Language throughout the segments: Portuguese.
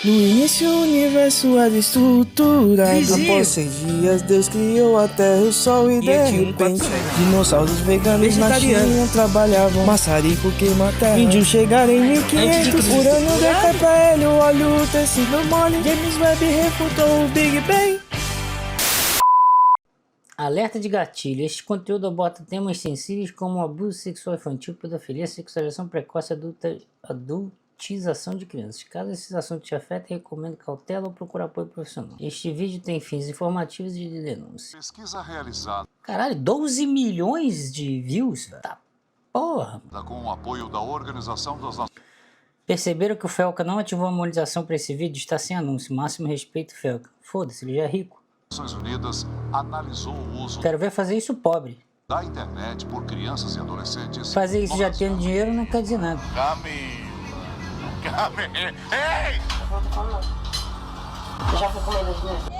No início o universo era estruturado. Após 6 dias Deus criou a terra, o sol e de repente dinossauros veganos na China trabalhavam. Maçarico queima a terra. Índios chegaram em 1500. Urânio decai pra hélio, óleo, o tecido mole. James Webb refutou o Big Bang. Alerta de gatilho. Este conteúdo aborda temas sensíveis como abuso sexual infantil, pedofilia, sexualização precoce, adultização de crianças. Caso esses assuntos te afetem, recomendo cautela ou procurar apoio profissional. Este vídeo tem fins informativos e de denúncia. Pesquisa realizada Caralho, 12 milhões de views? Tá porra. com o apoio da Organização das Nações Perceberam que o Felca não ativou a monetização para esse vídeo? Está sem anúncio. Máximo respeito, Felca. Foda-se, ele já é rico. Unidas analisou o uso Quero ver fazer isso pobre. da internet por crianças e adolescentes. Fazer isso já tendo dinheiro não quer dizer nada. Ei! Eu já fui com medo de novo.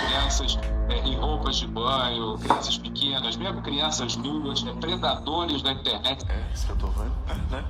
Crianças em roupas de banho, crianças pequenas, mesmo crianças nuas, predadores da internet. É isso que eu tô vendo, né?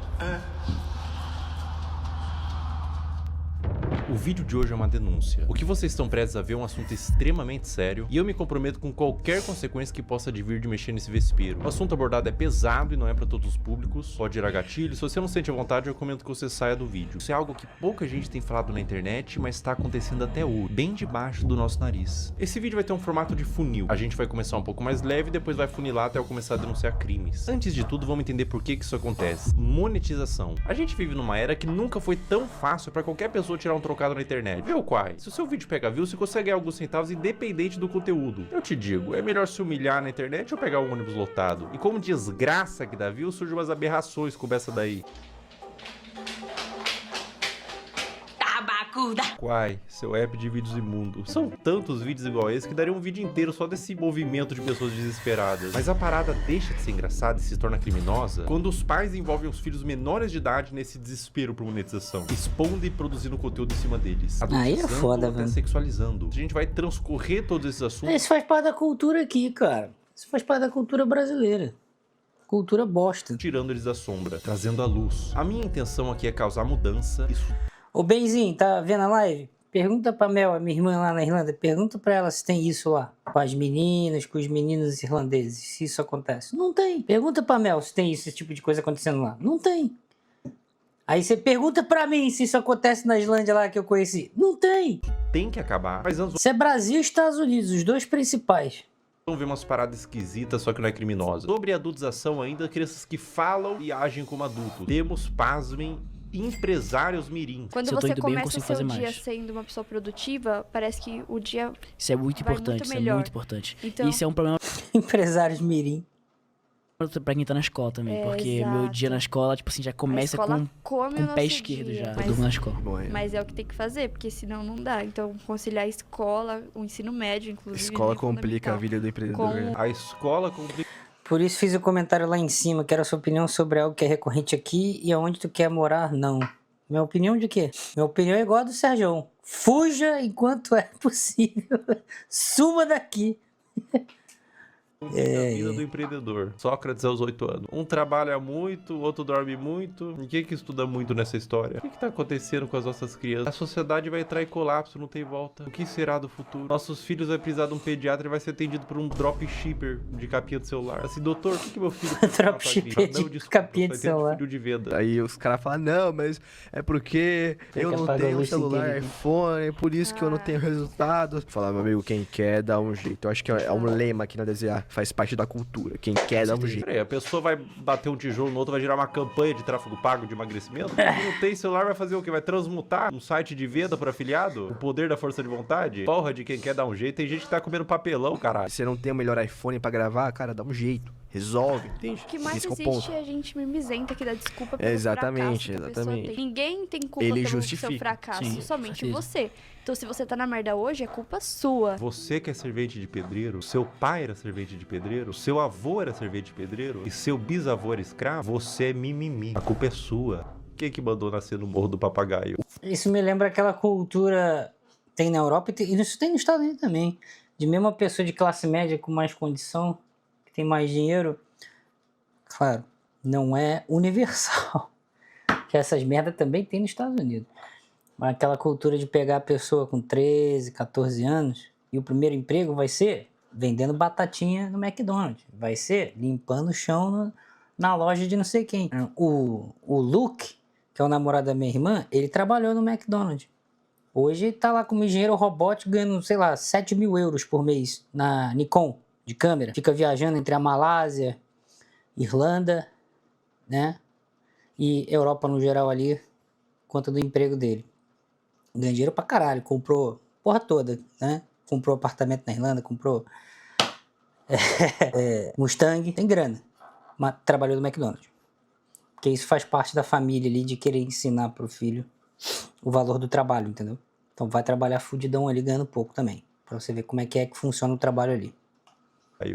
O vídeo de hoje é uma denúncia. O que vocês estão prestes a ver é um assunto extremamente sério e eu me comprometo com qualquer consequência que possa advir de mexer nesse vespeiro. O assunto abordado é pesado e não é para todos os públicos, pode gerar gatilho. Se você não sente a vontade, eu recomendo que você saia do vídeo. Isso é algo que pouca gente tem falado na internet, mas está acontecendo até hoje, bem debaixo do nosso nariz. Esse vídeo vai ter um formato de funil. A gente vai começar um pouco mais leve e depois vai funilar até eu começar a denunciar crimes. Antes de tudo, vamos entender por que isso acontece. Monetização. A gente vive numa era que nunca foi tão fácil para qualquer pessoa tirar um trocado na internet. Vê o Quai. Se o seu vídeo pega view, você consegue ganhar alguns centavos independente do conteúdo. Eu te digo, é melhor se humilhar na internet ou pegar um ônibus lotado. E como desgraça que dá view, surgem umas aberrações como essa daí. Quai, seu app de vídeos imundo. São tantos vídeos igual a esse que daria um vídeo inteiro só desse movimento de pessoas desesperadas. Mas a parada deixa de ser engraçada e se torna criminosa quando os pais envolvem os filhos menores de idade nesse desespero por monetização, expondo e produzindo conteúdo em cima deles. Aí é foda, até velho. sexualizando. A gente vai transcorrer todos esses assuntos. Isso faz parte da cultura aqui, cara. Isso faz parte da cultura brasileira. Cultura bosta. Tirando eles da sombra, trazendo a luz. A minha intenção aqui é causar mudança. Ô Benzinho, tá vendo a live? Pergunta pra Mel, a minha irmã lá na Irlanda, pergunta pra ela se tem isso lá. Com as meninas, com os meninos irlandeses, se isso acontece. Não tem. Pergunta pra Mel se tem esse tipo de coisa acontecendo lá. Não tem. Aí você pergunta pra mim se isso acontece na Islândia lá que eu conheci. Não tem. Tem que acabar. Mas anos Isso é Brasil e Estados Unidos, os dois principais. vão ver umas paradas esquisitas, só que não é criminosa. Sobre a adultização ainda, crianças que falam e agem como adultos. Temos, pasmem, empresários mirins. Quando Se eu tô você indo bem, eu começa o consigo seu fazer dia mais. sendo uma pessoa produtiva, parece que o dia Isso é muito vai importante, muito isso é melhor. muito importante. Então- Isso é um problema Empresários mirim. pra quem tá na escola também, É, porque meu dia exato. na escola, tipo assim, já a começa escola come com o o pé nosso esquerdo dia, já. Eu mas- durmo na escola. Mas é o que tem que fazer, porque senão não dá. Então, conciliar a escola, o ensino médio, inclusive. Escola é complica a fundamental. vida do empreendedor. Com- A escola complica. Por isso fiz o comentário lá em cima, quero a sua opinião sobre algo que é recorrente aqui e aonde tu quer morar, não. Minha opinião de quê? Minha opinião é igual a do Sérgio. Fuja enquanto é possível. Suma daqui. A vida do empreendedor. Sócrates aos 8 anos. Um trabalha muito, o outro dorme muito. E quem que estuda muito nessa história? O que tá acontecendo com as nossas crianças? A sociedade vai entrar em colapso, não tem volta. O que será do futuro? Nossos filhos vai precisar de um pediatra e vai ser atendido por um dropshipper de capinha de celular. Assim, doutor, o que meu filho precisa pra Dropshipper clínica? de Não, desculpa, capinha eu de só entendo celular. filho de venda. Aí os caras falam, não, mas é porque eu que não apagar a tenho luz celular seguinte. iPhone, é por isso que eu não tenho resultado. Falar, meu amigo, quem quer dá um jeito. Eu acho que é um lema aqui na DZA, faz parte da cultura. Quem quer dá um jeito. Peraí, a pessoa vai bater um tijolo no outro, vai gerar uma campanha de tráfego pago de emagrecimento? Quem não tem celular vai fazer o quê? Vai transmutar um site de venda por afiliado? O poder da força de vontade? Porra de quem quer dar um jeito. Tem gente que tá comendo papelão, caralho. Se você não tem o melhor iPhone pra gravar, cara, dá um jeito. Resolve. Entende? O que mais Esse é o existe ponto. é a gente mimizenta que dá desculpa pelo Exatamente, fracasso que a pessoa exatamente. tem. Ninguém tem culpa Ele pelo justifica. seu fracasso, Sim, somente certeza. você. Então, se você tá na merda hoje, é culpa sua. Você que é servente de pedreiro, seu pai era servente de pedreiro, seu avô era servente de pedreiro e seu bisavô era escravo, você é mimimi. A culpa é sua. Quem que mandou nascer no Morro do Papagaio? Isso me lembra aquela cultura tem na Europa e isso tem nos Estados Unidos também. De mesmo uma pessoa de classe média com mais condição, que tem mais dinheiro. Claro, não é universal. Que essas merdas também tem nos Estados Unidos. Mas aquela cultura de pegar a pessoa com 13, 14 anos e o primeiro emprego vai ser vendendo batatinha no McDonald's. Vai ser limpando o chão na loja de não sei quem. O Luke, que é o namorado da minha irmã, ele trabalhou no McDonald's. Hoje ele tá lá como engenheiro robótico ganhando, sei lá, 7 mil euros por mês na Nikon de câmera. Fica viajando entre a Malásia, Irlanda, né? E Europa no geral ali, conta do emprego dele. Ganha dinheiro pra caralho, comprou porra toda, né? Comprou apartamento na Irlanda, comprou Mustang, tem grana. Mas trabalhou no McDonald's. Porque isso faz parte da família ali de querer ensinar pro filho o valor do trabalho, entendeu? Então vai trabalhar fudidão ali ganhando pouco também. Pra você ver como é que funciona o trabalho ali.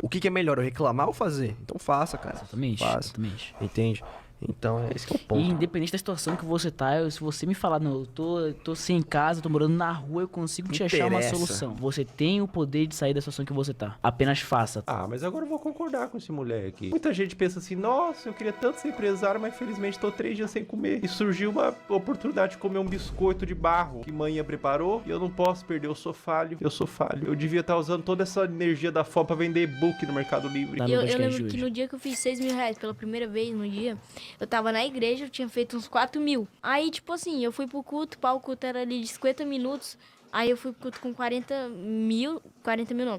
O que é melhor, eu reclamar ou fazer? Então faça, cara. Exatamente, Faça. exatamente. Entende? Então, esse que é o ponto. E independente da situação que você tá, se você me falar, não, eu tô sem casa, tô morando na rua, eu consigo te achar uma solução. Você tem o poder de sair da situação que você tá. Apenas faça. Ah, mas agora eu vou concordar com esse moleque. Muita gente pensa assim, nossa, eu queria tanto ser empresário, mas infelizmente tô 3 dias sem comer. E surgiu uma oportunidade de comer um biscoito de barro que manhã preparou e eu não posso perder, eu sou falho. Eu devia estar usando toda essa energia da fome pra vender e-book no Mercado Livre. Tá, Eu lembro que no dia que eu fiz 6 mil reais pela primeira vez no dia, eu tava na igreja, eu tinha feito uns 4 mil. Aí, tipo assim, eu fui pro culto, o culto era ali de 50 minutos. Aí eu fui pro culto com 40 mil não,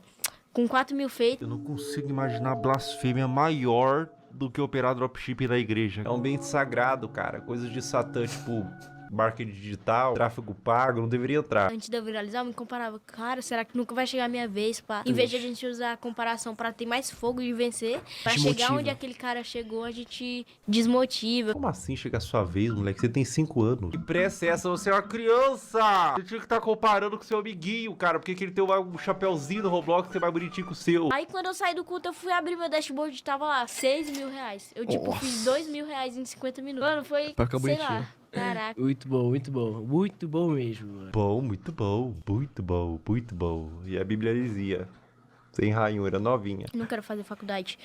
com 4 mil feito. Eu não consigo imaginar blasfêmia maior do que operar dropshipping na igreja. É um ambiente sagrado, cara. Coisas de Satã, tipo marketing digital, tráfego pago, não deveria entrar. Antes de eu viralizar, eu me comparava, cara, será que nunca vai chegar a minha vez, pá? Em vez de a gente usar a comparação pra ter mais fogo de vencer, pra chegar onde aquele cara chegou, a gente desmotiva. Como assim chegar a sua vez, moleque? Você tem 5 anos. Que pressa é essa? Você é uma criança! Você tinha que estar comparando com seu amiguinho, cara, porque ele tem um chapéuzinho no Roblox que é mais bonitinho que o seu. Aí quando eu saí do culto, eu fui abrir meu dashboard e tava lá, 6 mil reais. Eu, tipo, fiz 2 mil reais em 50 minutos. Mano, foi, sei lá. Caraca. Muito bom, muito bom. Muito bom mesmo, mano. Bom, muito bom. Muito bom, muito bom. E a Bíblia dizia, sem ranhura, novinha. Não quero fazer faculdade.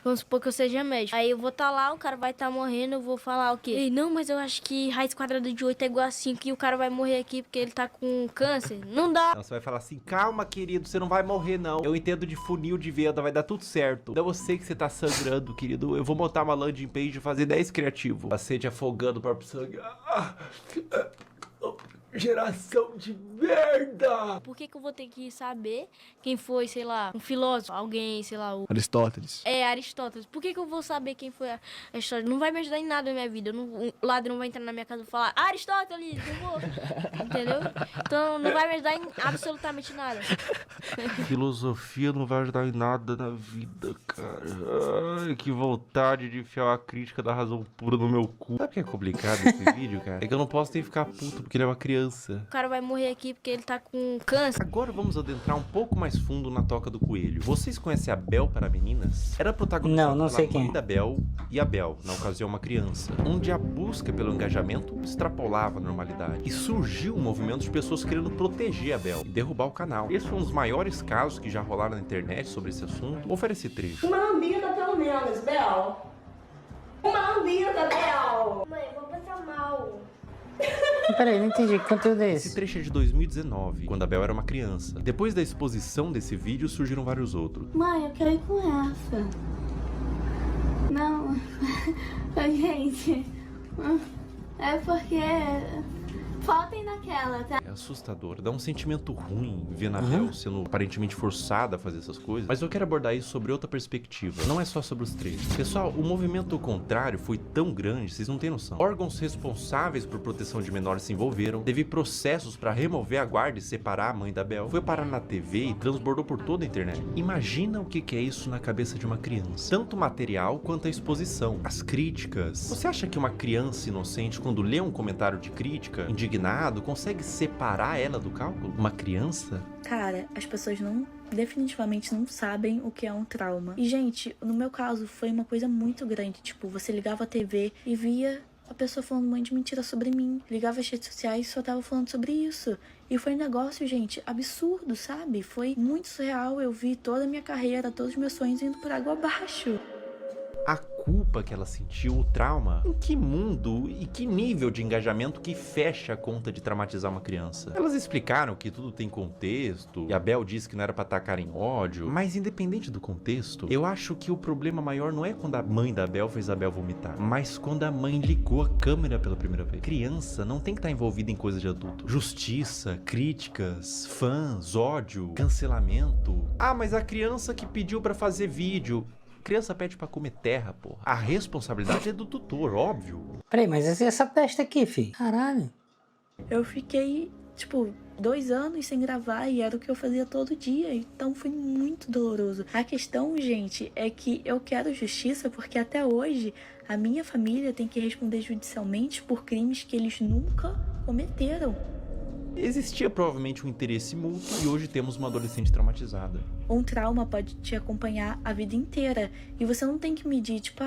Vamos supor que eu seja médico. Aí eu vou estar lá, o cara vai estar morrendo, eu vou falar o quê? Ei, não, mas eu acho que raiz quadrada de 8 é igual a 5 e o cara vai morrer aqui porque ele tá com câncer. Não dá. Não, você vai falar assim, calma, querido, você não vai morrer, não. Eu entendo de funil de venda, vai dar tudo certo. Não, eu sei que você tá sangrando, querido. Eu vou montar uma landing page e fazer 10 criativos. Paciente afogando o próprio sangue. Geração de merda! Por que eu vou ter que saber quem foi, sei lá, um filósofo, alguém, sei lá, o... Aristóteles. Aristóteles. Por que eu vou saber quem foi Aristóteles? Não vai me ajudar em nada na minha vida. O ladrão vai entrar na minha casa e falar, Aristóteles, eu vou. Entendeu? Então não vai me ajudar em absolutamente nada. Filosofia não vai ajudar em nada na vida, cara. Ai, que vontade de enfiar uma crítica da razão pura no meu cu. Sabe o que é complicado nesse vídeo, cara? É que eu não posso nem ficar puto porque ele é uma criança. O cara vai morrer aqui porque ele tá com câncer. Agora vamos adentrar um pouco mais fundo na Toca do Coelho. Vocês conhecem a Bel para Meninas? Era protagonizada não sei pela mãe quem. da Bel e a Bel, na ocasião uma criança, onde a busca pelo engajamento extrapolava a normalidade. E surgiu um movimento de pessoas querendo proteger a Bel e derrubar o canal. Esse foi um dos maiores casos que já rolaram na internet sobre esse assunto. Vou oferecer esse trecho. Uma lambida pelo menos, Bel. Uma lambida, Bel. Mãe, vou passar mal. Peraí, não entendi. Que conteúdo é Esse esse? trecho é de 2019, quando a Bel era uma criança. Depois da exposição desse vídeo, surgiram vários outros. Mãe, eu quero ir com essa. Não. Gente. É porque... Faltem naquela, tá? É assustador, dá um sentimento ruim ver a Bel sendo aparentemente forçada a fazer essas coisas. Mas eu quero abordar isso sobre outra perspectiva. Não é só sobre os trechos. Pessoal, o movimento contrário foi tão grande, vocês não têm noção. Órgãos responsáveis por proteção de menores se envolveram, teve processos pra remover a guarda e separar a mãe da Bel. Foi parar na TV e transbordou por toda a internet. Imagina o que é isso na cabeça de uma criança. Tanto o material quanto a exposição. As críticas. Você acha que uma criança inocente, quando lê um comentário de crítica, indignado, consegue separar ela do cálculo? Uma criança? Cara, as pessoas definitivamente não sabem o que é um trauma. E, gente, no meu caso, foi uma coisa muito grande. Tipo, você ligava a TV e via a pessoa falando um monte de mentira sobre mim. Ligava as redes sociais e só tava falando sobre isso. E foi um negócio, gente, absurdo, sabe? Foi muito surreal. Eu vi toda a minha carreira, todos os meus sonhos indo por água abaixo. Há culpa que ela sentiu, o trauma. Em que mundo e que nível de engajamento que fecha a conta de traumatizar uma criança? Elas explicaram que tudo tem contexto, e a Bel disse que não era pra atacar em ódio, mas independente do contexto, eu acho que o problema maior não é quando a mãe da Bel fez a Bel vomitar, mas quando a mãe ligou a câmera pela primeira vez. Criança não tem que estar envolvida em coisa de adulto. Justiça, críticas, fãs, ódio, cancelamento. Ah, mas a criança que pediu pra fazer vídeo... Criança pede pra comer terra, porra. A responsabilidade é do tutor, óbvio. Peraí, mas essa testa aqui, filho? Caralho. Eu fiquei, tipo, 2 anos sem gravar e era o que eu fazia todo dia. Então foi muito doloroso. A questão, gente, é que eu quero justiça porque até hoje a minha família tem que responder judicialmente por crimes que eles nunca cometeram. Existia provavelmente um interesse mútuo e hoje temos uma adolescente traumatizada. Um trauma pode te acompanhar a vida inteira e você não tem que medir, tipo,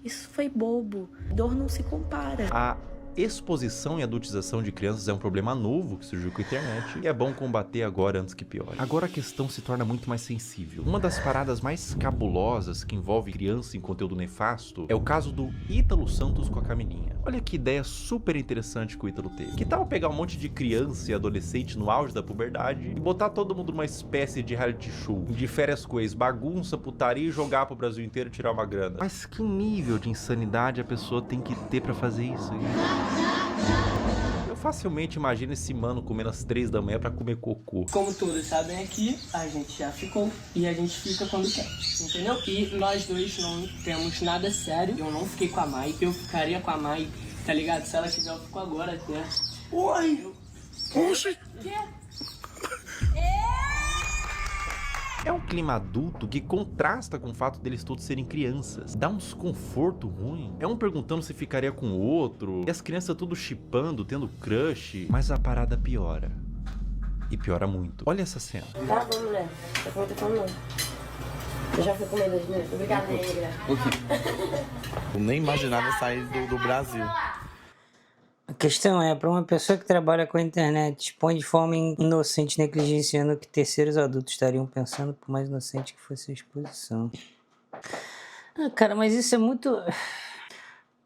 isso foi bobo. Dor não se compara. A exposição e adultização de crianças é um problema novo que surgiu com a internet e é bom combater agora antes que piore. Agora a questão se torna muito mais sensível. Uma das paradas mais cabulosas que envolve criança em conteúdo nefasto é o caso do Ítalo Santos com a Camilinha. Olha que ideia super interessante que o Ítalo teve. Que tal pegar um monte de criança e adolescente no auge da puberdade e botar todo mundo numa espécie de reality show, de férias com ex, bagunça, putaria e jogar pro Brasil inteiro e tirar uma grana? Mas que nível de insanidade a pessoa tem que ter pra fazer isso? Eu facilmente imagino esse mano comendo às 3 da manhã pra comer cocô. Como todos sabem aqui, a gente já ficou e a gente fica quando quer, entendeu? E nós dois não temos nada sério. Eu não fiquei com a Mai, eu ficaria com a Mai, tá ligado? Se ela quiser, eu fico agora até. Oi! Poxa! É um clima adulto que contrasta com o fato deles todos serem crianças. Dá um desconforto ruim. É um perguntando se ficaria com o outro. E as crianças tudo chipando, tendo crush. Mas a parada piora. E piora muito. Olha essa cena. Tá bom, mulher. Tá bom, tá bom. Eu já fui comer das minhas. Obrigada, negra. Eu nem imaginava sair do Brasil. A questão é, para uma pessoa que trabalha com a internet, expõe de forma inocente, negligenciando o que terceiros adultos estariam pensando, por mais inocente que fosse a exposição. Cara, mas isso é muito...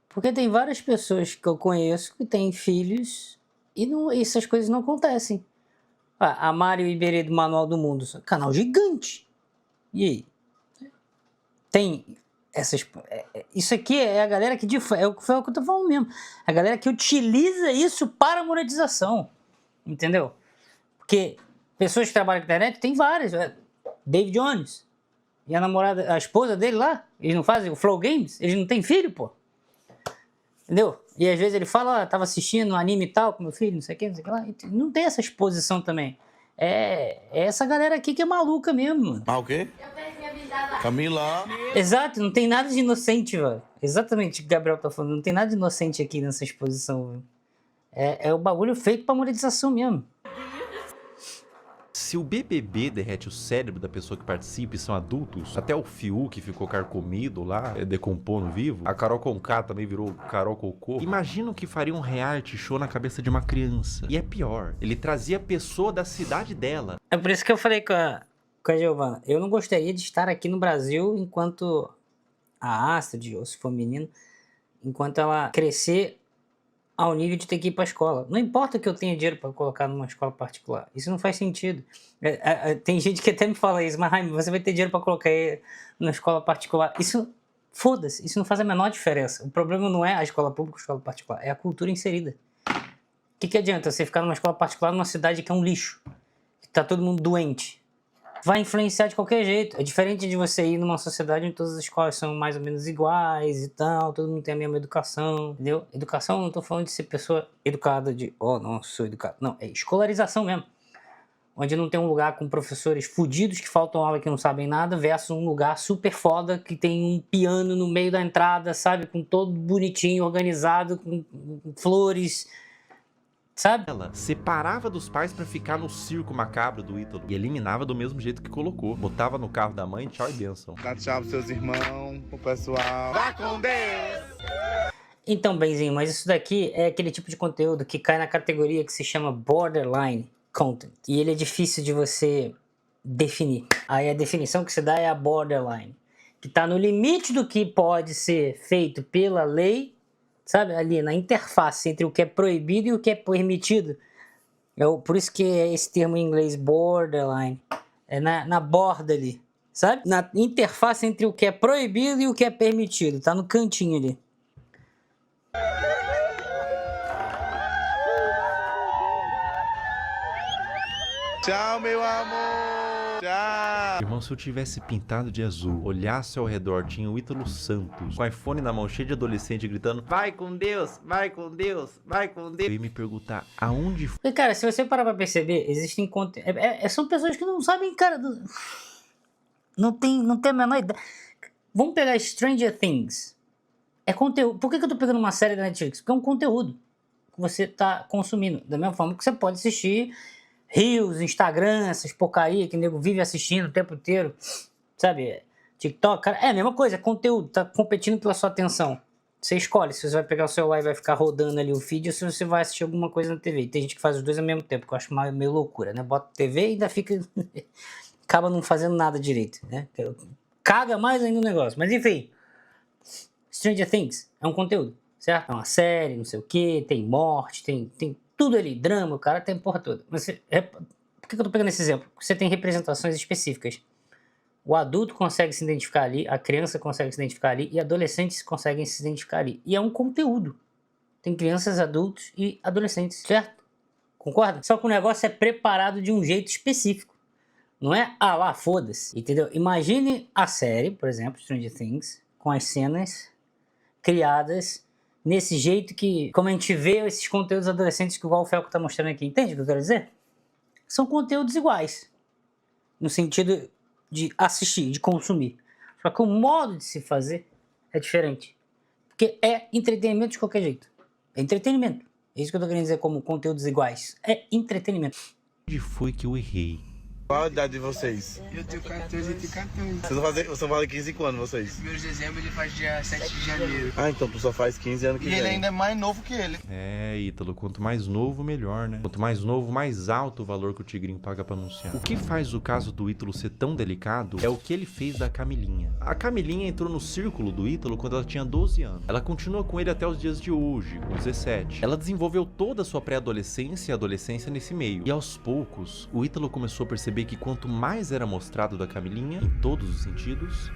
Porque tem várias pessoas que eu conheço que têm filhos e essas coisas não acontecem. A Mário Iberê do Manual do Mundo, canal gigante. E aí? Tem... Isso aqui é a galera que foi o que eu tô falando mesmo. A galera que utiliza isso para monetização. Entendeu? Porque pessoas que trabalham com internet tem várias. David Jones e a namorada, a esposa dele lá, eles não fazem o Flow Games, eles não têm filho, pô. Entendeu? E às vezes ele fala, tava assistindo um anime e tal com meu filho, não sei o que lá. Não tem essa exposição também. É essa galera aqui que é maluca mesmo. O quê? Camila. Exato, não tem nada de inocente, velho. Exatamente o que o Gabriel tá falando. Não tem nada de inocente aqui nessa exposição, velho. É o bagulho feito pra monetização mesmo. Se o BBB derrete o cérebro da pessoa que participa e são adultos, até o Fiuk que ficou carcomido lá, decompondo vivo, a Carol Conká também virou Carol Cocô. Imagina o que faria um reality show na cabeça de uma criança. E é pior, ele trazia a pessoa da cidade dela. É por isso que eu falei com a Giovana, eu não gostaria de estar aqui no Brasil enquanto a Astrid, ou se for menino, enquanto ela crescer ao nível de ter que ir para a escola. Não importa que eu tenha dinheiro para colocar numa escola particular. Isso não faz sentido. Tem gente que até me fala isso, mas Jaime, você vai ter dinheiro para colocar ele na escola particular. Isso, foda-se, isso não faz a menor diferença. O problema não é a escola pública ou a escola particular, é a cultura inserida. O que adianta você ficar numa escola particular numa cidade que é um lixo, que tá todo mundo doente? Vai influenciar de qualquer jeito. É diferente de você ir numa sociedade onde todas as escolas são mais ou menos iguais e tal, todo mundo tem a mesma educação, entendeu? Educação, não tô falando de ser pessoa educada de, não, sou educado. Não, é escolarização mesmo. Onde não tem um lugar com professores fudidos que faltam aula que não sabem nada, versus um lugar super foda que tem um piano no meio da entrada, sabe? Com todo bonitinho, organizado, com flores... Sabe? Ela separava dos pais pra ficar no circo macabro do Ítalo e eliminava do mesmo jeito que colocou. Botava no carro da mãe, tchau e bênção. Dá tchau pros seus irmãos, pro pessoal. Vá com Deus! Então, benzinho, mas isso daqui é aquele tipo de conteúdo que cai na categoria que se chama borderline content. E ele é difícil de você definir. Aí a definição que se dá é a borderline, que tá no limite do que pode ser feito pela lei, sabe? Ali na interface entre o que é proibido e o que é permitido. Por isso que é esse termo em inglês borderline. É na borda ali, sabe? Na interface entre o que é proibido e o que é permitido. Tá no cantinho ali. Tchau, meu amor. Tchau. Irmão, se eu tivesse pintado de azul, olhasse ao redor, tinha o Ítalo Santos, com o iPhone na mão, cheio de adolescente, gritando, vai com Deus, vai com Deus, vai com Deus. Eu ia me perguntar, aonde foi? Porque, cara, se você parar pra perceber, existem são pessoas que não sabem, cara, não tem a menor ideia. Vamos pegar Stranger Things. É conteúdo. Por que eu tô pegando uma série da Netflix? Porque é um conteúdo que você tá consumindo. Da mesma forma que você pode assistir Reels, Instagram, essas porcaria que o nego vive assistindo o tempo inteiro, sabe? TikTok, cara, é a mesma coisa, é conteúdo, tá competindo pela sua atenção. Você escolhe se você vai pegar o celular e vai ficar rodando ali o feed ou se você vai assistir alguma coisa na TV. E tem gente que faz os dois ao mesmo tempo, que eu acho meio loucura, né? Bota TV e ainda fica... acaba não fazendo nada direito, né? Caga mais ainda o negócio. Mas enfim, Stranger Things é um conteúdo, certo? É uma série, não sei o que, tem morte, tem tudo ali, drama, o cara tem porra toda. Mas por que eu tô pegando esse exemplo? Porque você tem representações específicas. O adulto consegue se identificar ali, a criança consegue se identificar ali e adolescentes conseguem se identificar ali. E é um conteúdo. Tem crianças, adultos e adolescentes, certo? Concorda? Só que o negócio é preparado de um jeito específico. Não é, lá, foda-se, entendeu? Imagine a série, por exemplo, Stranger Things, com as cenas criadas nesse jeito que, como a gente vê esses conteúdos adolescentes que o Felco tá mostrando aqui, entende o que eu quero dizer? São conteúdos iguais, no sentido de assistir, de consumir. Só que o modo de se fazer é diferente. Porque é entretenimento de qualquer jeito. É entretenimento. É isso que eu tô querendo dizer como conteúdos iguais. É entretenimento. Onde foi que eu errei? Qual a idade de vocês? Eu tenho 14 e tenho 14. Vocês vão fazer 15 quando vocês? Meu dezembro ele faz dia 7 de janeiro. Ah, então tu só faz 15 anos que vem. E ele ainda é mais novo que ele. É, Ítalo, quanto mais novo, melhor, né? Quanto mais novo, mais alto o valor que o Tigrinho paga pra anunciar. O que faz o caso do Ítalo ser tão delicado é o que ele fez da Camilinha. A Camilinha entrou no círculo do Ítalo quando ela tinha 12 anos. Ela continua com ele até os dias de hoje, com 17. Ela desenvolveu toda a sua pré-adolescência e adolescência nesse meio. E aos poucos, o Ítalo começou a perceber que quanto mais era mostrado da Camilinha, em todos os sentidos,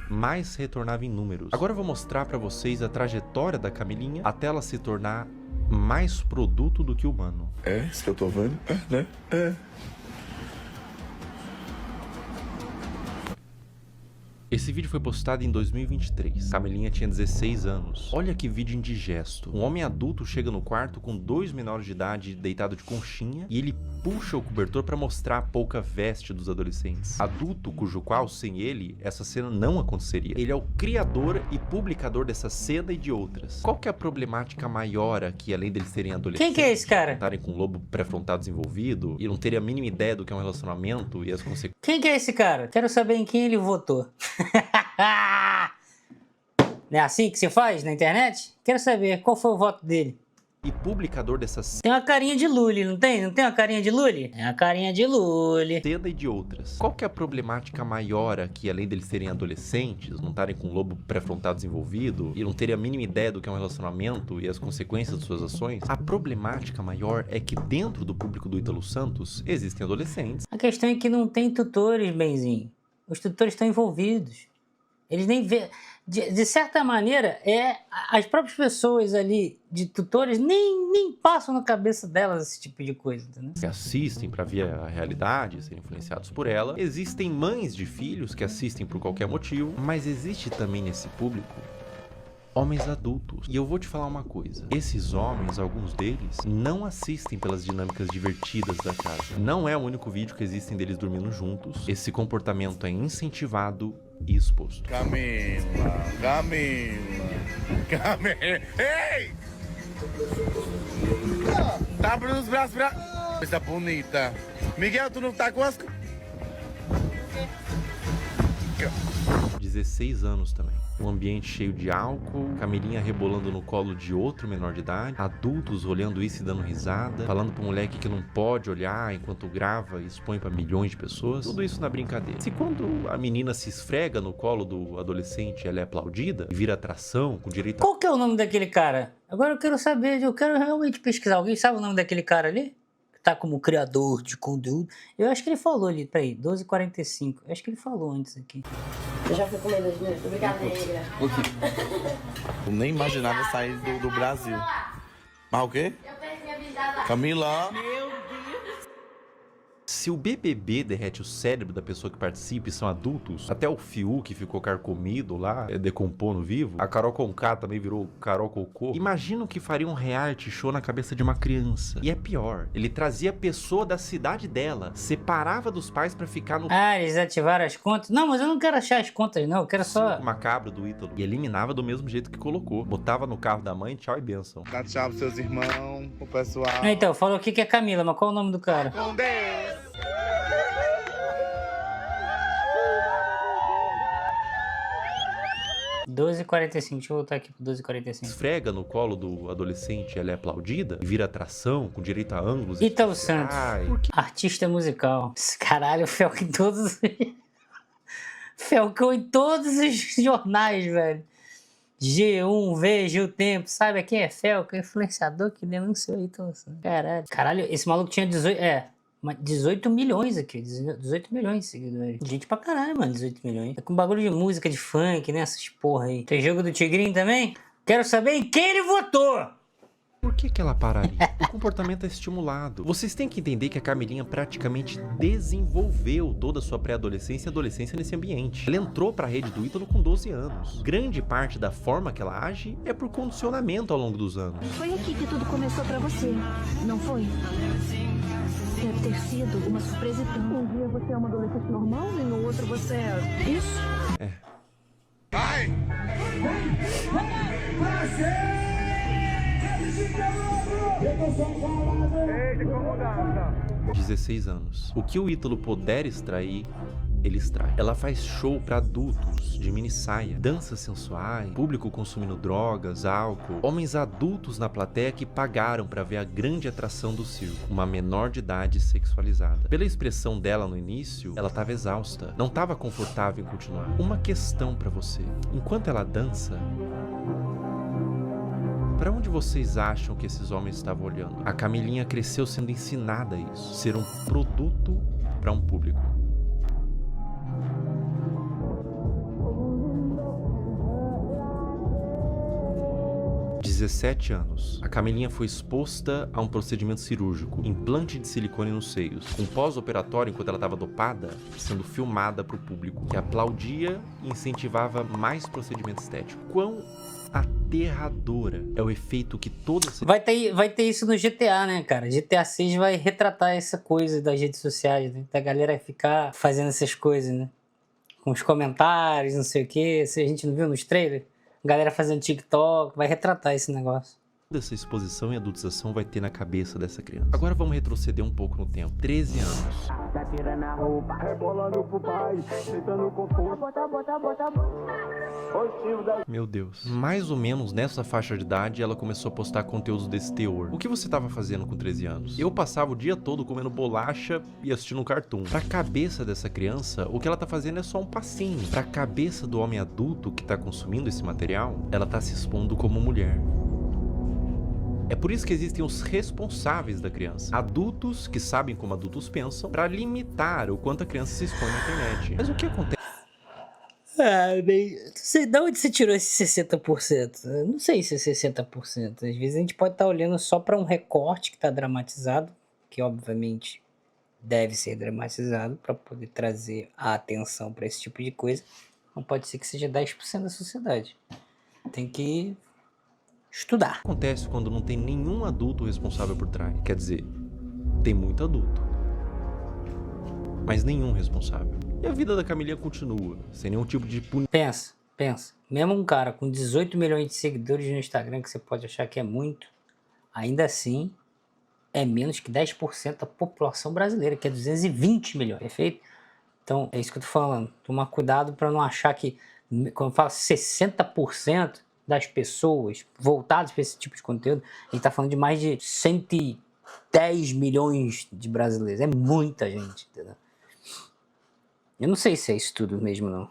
mais retornava em números. Agora eu vou mostrar pra vocês a trajetória da Camilinha até ela se tornar mais produto do que humano. É isso que eu tô vendo? É, né? É. Esse vídeo foi postado em 2023. Camilinha tinha 16 anos. Olha que vídeo indigesto. Um homem adulto chega no quarto com 2 menores de idade deitado de conchinha e ele puxa o cobertor para mostrar a pouca veste dos adolescentes. Adulto cujo qual, sem ele, essa cena não aconteceria. Ele é o criador e publicador dessa cena e de outras. Qual que é a problemática maior aqui, além deles serem adolescentes? Quem que é esse cara? Estarem com o lobo pré-frontal desenvolvido e não terem a mínima ideia do que é um relacionamento e as consequências. Quem que é esse cara? Quero saber em quem ele votou. Não é assim que se faz na internet? Quero saber qual foi o voto dele. E publicador dessas... Tem uma carinha de Lully, não tem? Não tem uma carinha de Lully? É uma carinha de Lully. Cena e de outras. Qual que é a problemática maior aqui, além deles serem adolescentes, não estarem com o lobo pré-frontal desenvolvido e não terem a mínima ideia do que é um relacionamento e as consequências de suas ações? A problemática maior é que dentro do público do Ítalo Santos existem adolescentes. A questão é que não tem tutores, benzinho. Os tutores estão envolvidos. Eles nem vê. De certa maneira, as próprias pessoas ali de tutores nem passam na cabeça delas esse tipo de coisa, entendeu? Que assistem para ver a realidade, serem influenciados por ela. Existem mães de filhos que assistem por qualquer motivo, mas existe também nesse público homens adultos. E eu vou te falar uma coisa. Esses homens, alguns deles, não assistem pelas dinâmicas divertidas da casa. Não é o único vídeo que existem deles dormindo juntos. Esse comportamento é incentivado e exposto. Camila. Ei! Tá abrindo os braços pra... Coisa bonita. Miguel, tu não tá com as... 16 anos também. Um ambiente cheio de álcool, Camilinha rebolando no colo de outro menor de idade, adultos olhando isso e dando risada, falando pro moleque que não pode olhar enquanto grava e expõe pra milhões de pessoas. Tudo isso na brincadeira. Se quando a menina se esfrega no colo do adolescente, ela é aplaudida, vira atração, com direito a... Qual que é o nome daquele cara? Agora eu quero saber, eu quero realmente pesquisar. Alguém sabe o nome daquele cara ali? Que tá como criador de conteúdo. Eu acho que ele falou ali, peraí, 12h45. Eu acho que ele falou antes aqui. Eu já fui comer das minhas. Brincadeira. O quê? Eu nem imaginava sair do Brasil. Mas o quê? Eu perdi minha vida. Camila. Se o BBB derrete o cérebro da pessoa que participa e são adultos, até o Fiuk que ficou carcomido lá, decompondo vivo, a Carol Conká também virou Carol Cocô. Imagina o que faria um reality show na cabeça de uma criança. E é pior, ele trazia a pessoa da cidade dela, separava dos pais pra ficar no... Ah, eles ativaram as contas? Não, mas eu não quero achar as contas não, eu quero só... macabro do Ítalo. E eliminava do mesmo jeito que colocou. Botava no carro da mãe, tchau e bênção. Dá tchau pros seus irmãos, pro pessoal. Então, falou aqui que é Camila, mas qual é o nome do cara? Com Deus. 12h45, deixa eu voltar aqui pro 12h45. Esfrega no colo do adolescente, ela é aplaudida, e vira atração, com direito a ângulos. Ítalo Santos, artista musical. Caralho, Felcão em todos... Felcão em todos os jornais, velho. G1, Veja o Tempo, sabe quem é Felcão? Influenciador que denunciou Ítalo Santos. Caralho, esse maluco tinha 18 milhões aqui, 18 milhões de seguidores. Gente pra caralho, mano, 18 milhões. É com bagulho de música, de funk, né, essas porra aí. Tem jogo do Tigrinho também? Quero saber em quem ele votou! Por que ela pararia? O comportamento é estimulado. Vocês têm que entender que a Camilinha praticamente desenvolveu toda a sua pré-adolescência e adolescência nesse ambiente. Ela entrou pra rede do Ítalo com 12 anos. Grande parte da forma que ela age é por condicionamento ao longo dos anos. Foi aqui que tudo começou pra você, não foi? Deve ter sido uma surpresa tão... Um dia você é uma adolescente normal e no outro você é... Isso? É. Vai! 16 anos. O que o Ítalo puder extrair, ele extrai. Ela faz show pra adultos, de mini saia, danças sensuais, público consumindo drogas, álcool, homens adultos na plateia que pagaram pra ver a grande atração do circo, uma menor de idade sexualizada. Pela expressão dela no início, ela tava exausta, não tava confortável em continuar. Uma questão pra você: enquanto ela dança, para onde vocês acham que esses homens estavam olhando? A Camilinha cresceu sendo ensinada a isso, ser um produto para um público. Aos 17 anos, a Camilinha foi exposta a um procedimento cirúrgico, implante de silicone nos seios, com pós-operatório enquanto ela estava dopada, sendo filmada para o público, que aplaudia e incentivava mais procedimento estético. Quão aterradora é o efeito que toda essa... Vai ter isso no GTA, né, cara? GTA 6 vai retratar essa coisa das redes sociais, né? Da galera ficar fazendo essas coisas, né? Com os comentários, não sei o que. Se a gente não viu nos trailers, galera fazendo TikTok, vai retratar esse negócio. Toda essa exposição e adultização vai ter na cabeça dessa criança. Agora vamos retroceder um pouco no tempo. 13 anos. Tá tirando a roupa, rebolando pro pai, sentando com força. Bota. Meu Deus. Mais ou menos nessa faixa de idade, ela começou a postar conteúdos desse teor. O que você tava fazendo com 13 anos? Eu passava o dia todo comendo bolacha e assistindo um cartoon. Pra cabeça dessa criança, o que ela tá fazendo é só um passinho. Pra cabeça do homem adulto que tá consumindo esse material, ela tá se expondo como mulher. É por isso que existem os responsáveis da criança. Adultos que sabem como adultos pensam para limitar o quanto a criança se expõe na internet. Mas o que acontece? Não sei de onde você tirou esse 60%. Eu não sei se é 60%. Às vezes a gente pode estar olhando só para um recorte que está dramatizado, que obviamente deve ser dramatizado para poder trazer a atenção para esse tipo de coisa. Não pode ser que seja 10% da sociedade. Tem que estudar. O que acontece quando não tem nenhum adulto responsável por trás? Quer dizer, tem muito adulto, mas nenhum responsável. E a vida da Camilinha continua, sem nenhum tipo de punição. Pensa. Mesmo um cara com 18 milhões de seguidores no Instagram, que você pode achar que é muito, ainda assim é menos que 10% da população brasileira, que é 220 milhões, perfeito? Então, é isso que eu tô falando. Tomar cuidado para não achar que quando eu falo 60% das pessoas voltadas para esse tipo de conteúdo, a gente tá falando de mais de 110 milhões de brasileiros. É muita gente, entendeu? Eu não sei se é isso tudo mesmo, não.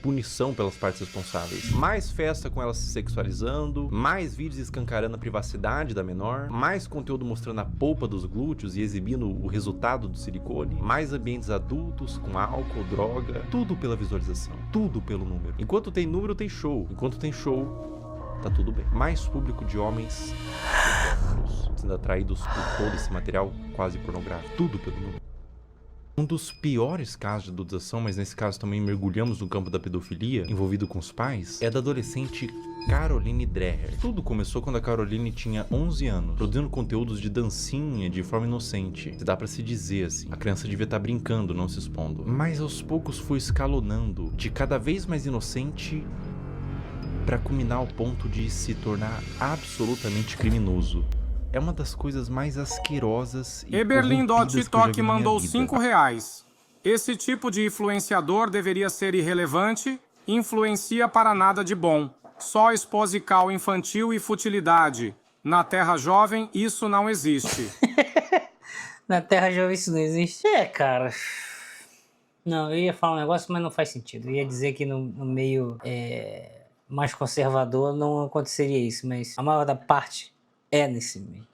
Punição pelas partes responsáveis. Mais festa com elas se sexualizando, mais vídeos escancarando a privacidade da menor, mais conteúdo mostrando a polpa dos glúteos e exibindo o resultado do silicone, mais ambientes adultos com álcool, droga, tudo pela visualização, tudo pelo número. Enquanto tem número, tem show. Enquanto tem show, tá tudo bem. Mais público de homens sendo atraídos por todo esse material quase pornográfico, tudo pelo número. Um dos piores casos de adulteração, mas nesse caso também mergulhamos no campo da pedofilia, envolvido com os pais, é da adolescente Caroline Dreher. Tudo começou quando a Caroline tinha 11 anos, produzindo conteúdos de dancinha de forma inocente. Dá pra se dizer assim, a criança devia estar brincando, não se expondo. Mas aos poucos foi escalonando, de cada vez mais inocente, pra culminar ao ponto de se tornar absolutamente criminoso. É uma das coisas mais asquerosas e Eberlin.TikTok mandou R$5. Esse tipo de influenciador deveria ser irrelevante, influencia para nada de bom. Só exposical infantil e futilidade. Na Terra Jovem, isso não existe. Na Terra Jovem isso não existe? É, cara. Não, eu ia falar um negócio, mas não faz sentido. Eu ia dizer que no meio mais conservador não aconteceria isso, mas a maior da parte é nesse meio.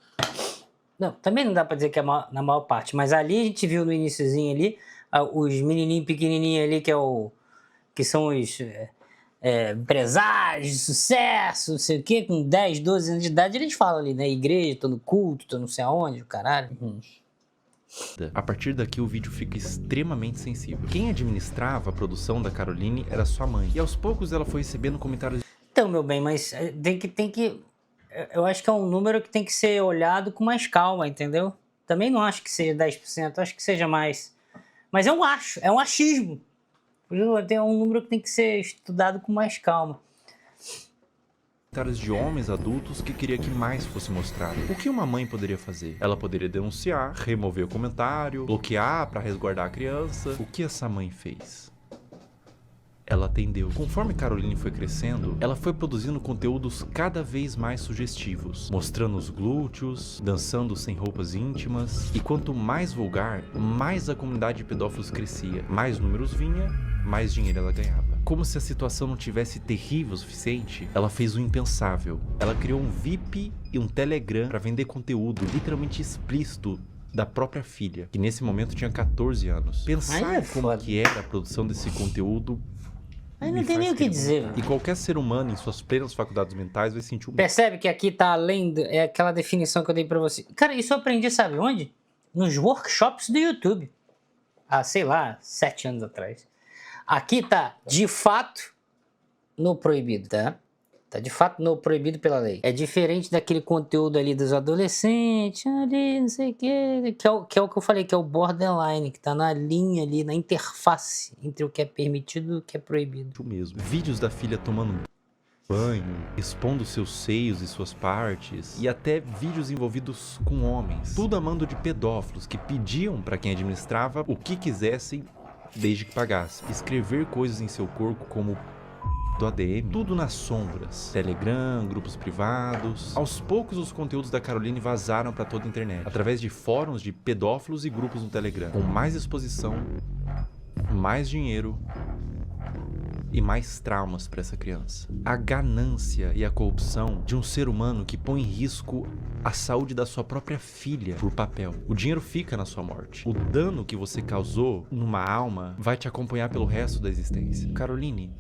Não, também não dá pra dizer que é na maior parte, mas ali a gente viu no iniciozinho ali, os menininhos pequenininhos ali que são os empresários de sucesso, não sei o que, com 10, 12 anos de idade, eles falam ali, né, igreja, tô no culto, tô não sei aonde, o caralho. A partir daqui o vídeo fica extremamente sensível. Quem administrava a produção da Caroline era sua mãe, e aos poucos ela foi recebendo comentários... Então, meu bem, mas tem que... Eu acho que é um número que tem que ser olhado com mais calma, entendeu? Também não acho que seja 10%, acho que seja mais. Mas eu acho, é um achismo. É um número que tem que ser estudado com mais calma. Comentários de homens adultos que queria que mais fosse mostrado. O que uma mãe poderia fazer? Ela poderia denunciar, remover o comentário, bloquear para resguardar a criança. O que essa mãe fez? Ela atendeu. Conforme Caroline foi crescendo, ela foi produzindo conteúdos cada vez mais sugestivos, mostrando os glúteos, dançando sem roupas íntimas, e quanto mais vulgar, mais a comunidade de pedófilos crescia, mais números vinha, mais dinheiro ela ganhava. Como se a situação não tivesse terrível o suficiente, ela fez o impensável. Ela criou um VIP e um Telegram para vender conteúdo literalmente explícito da própria filha, que nesse momento tinha 14 anos. Pensar como que era a produção desse conteúdo aí não tem nem o que dizer. E qualquer ser humano em suas plenas faculdades mentais vai sentir um... Percebe que aqui tá além... É aquela definição que eu dei pra você. Cara, isso eu aprendi, sabe onde? Nos workshops do YouTube. Há, sei lá, 7 anos atrás. Aqui tá, de fato, no proibido, tá? Tá de fato no proibido pela lei. É diferente daquele conteúdo ali dos adolescentes, ali, não sei o que é o que eu falei, que é o borderline, que tá na linha ali, na interface entre o que é permitido e o que é proibido. Mesmo. Vídeos da filha tomando banho, expondo seus seios e suas partes, e até vídeos envolvidos com homens. Tudo a mando de pedófilos que pediam para quem administrava o que quisessem, desde que pagasse. Escrever coisas em seu corpo como do ADM, tudo nas sombras, Telegram, grupos privados. Aos poucos os conteúdos da Caroline vazaram para toda a internet, através de fóruns de pedófilos e grupos no Telegram, com mais exposição, mais dinheiro e mais traumas para essa criança. A ganância e a corrupção de um ser humano que põe em risco a saúde da sua própria filha por papel. O dinheiro fica na sua morte. O dano que você causou numa alma vai te acompanhar pelo resto da existência. Caroline,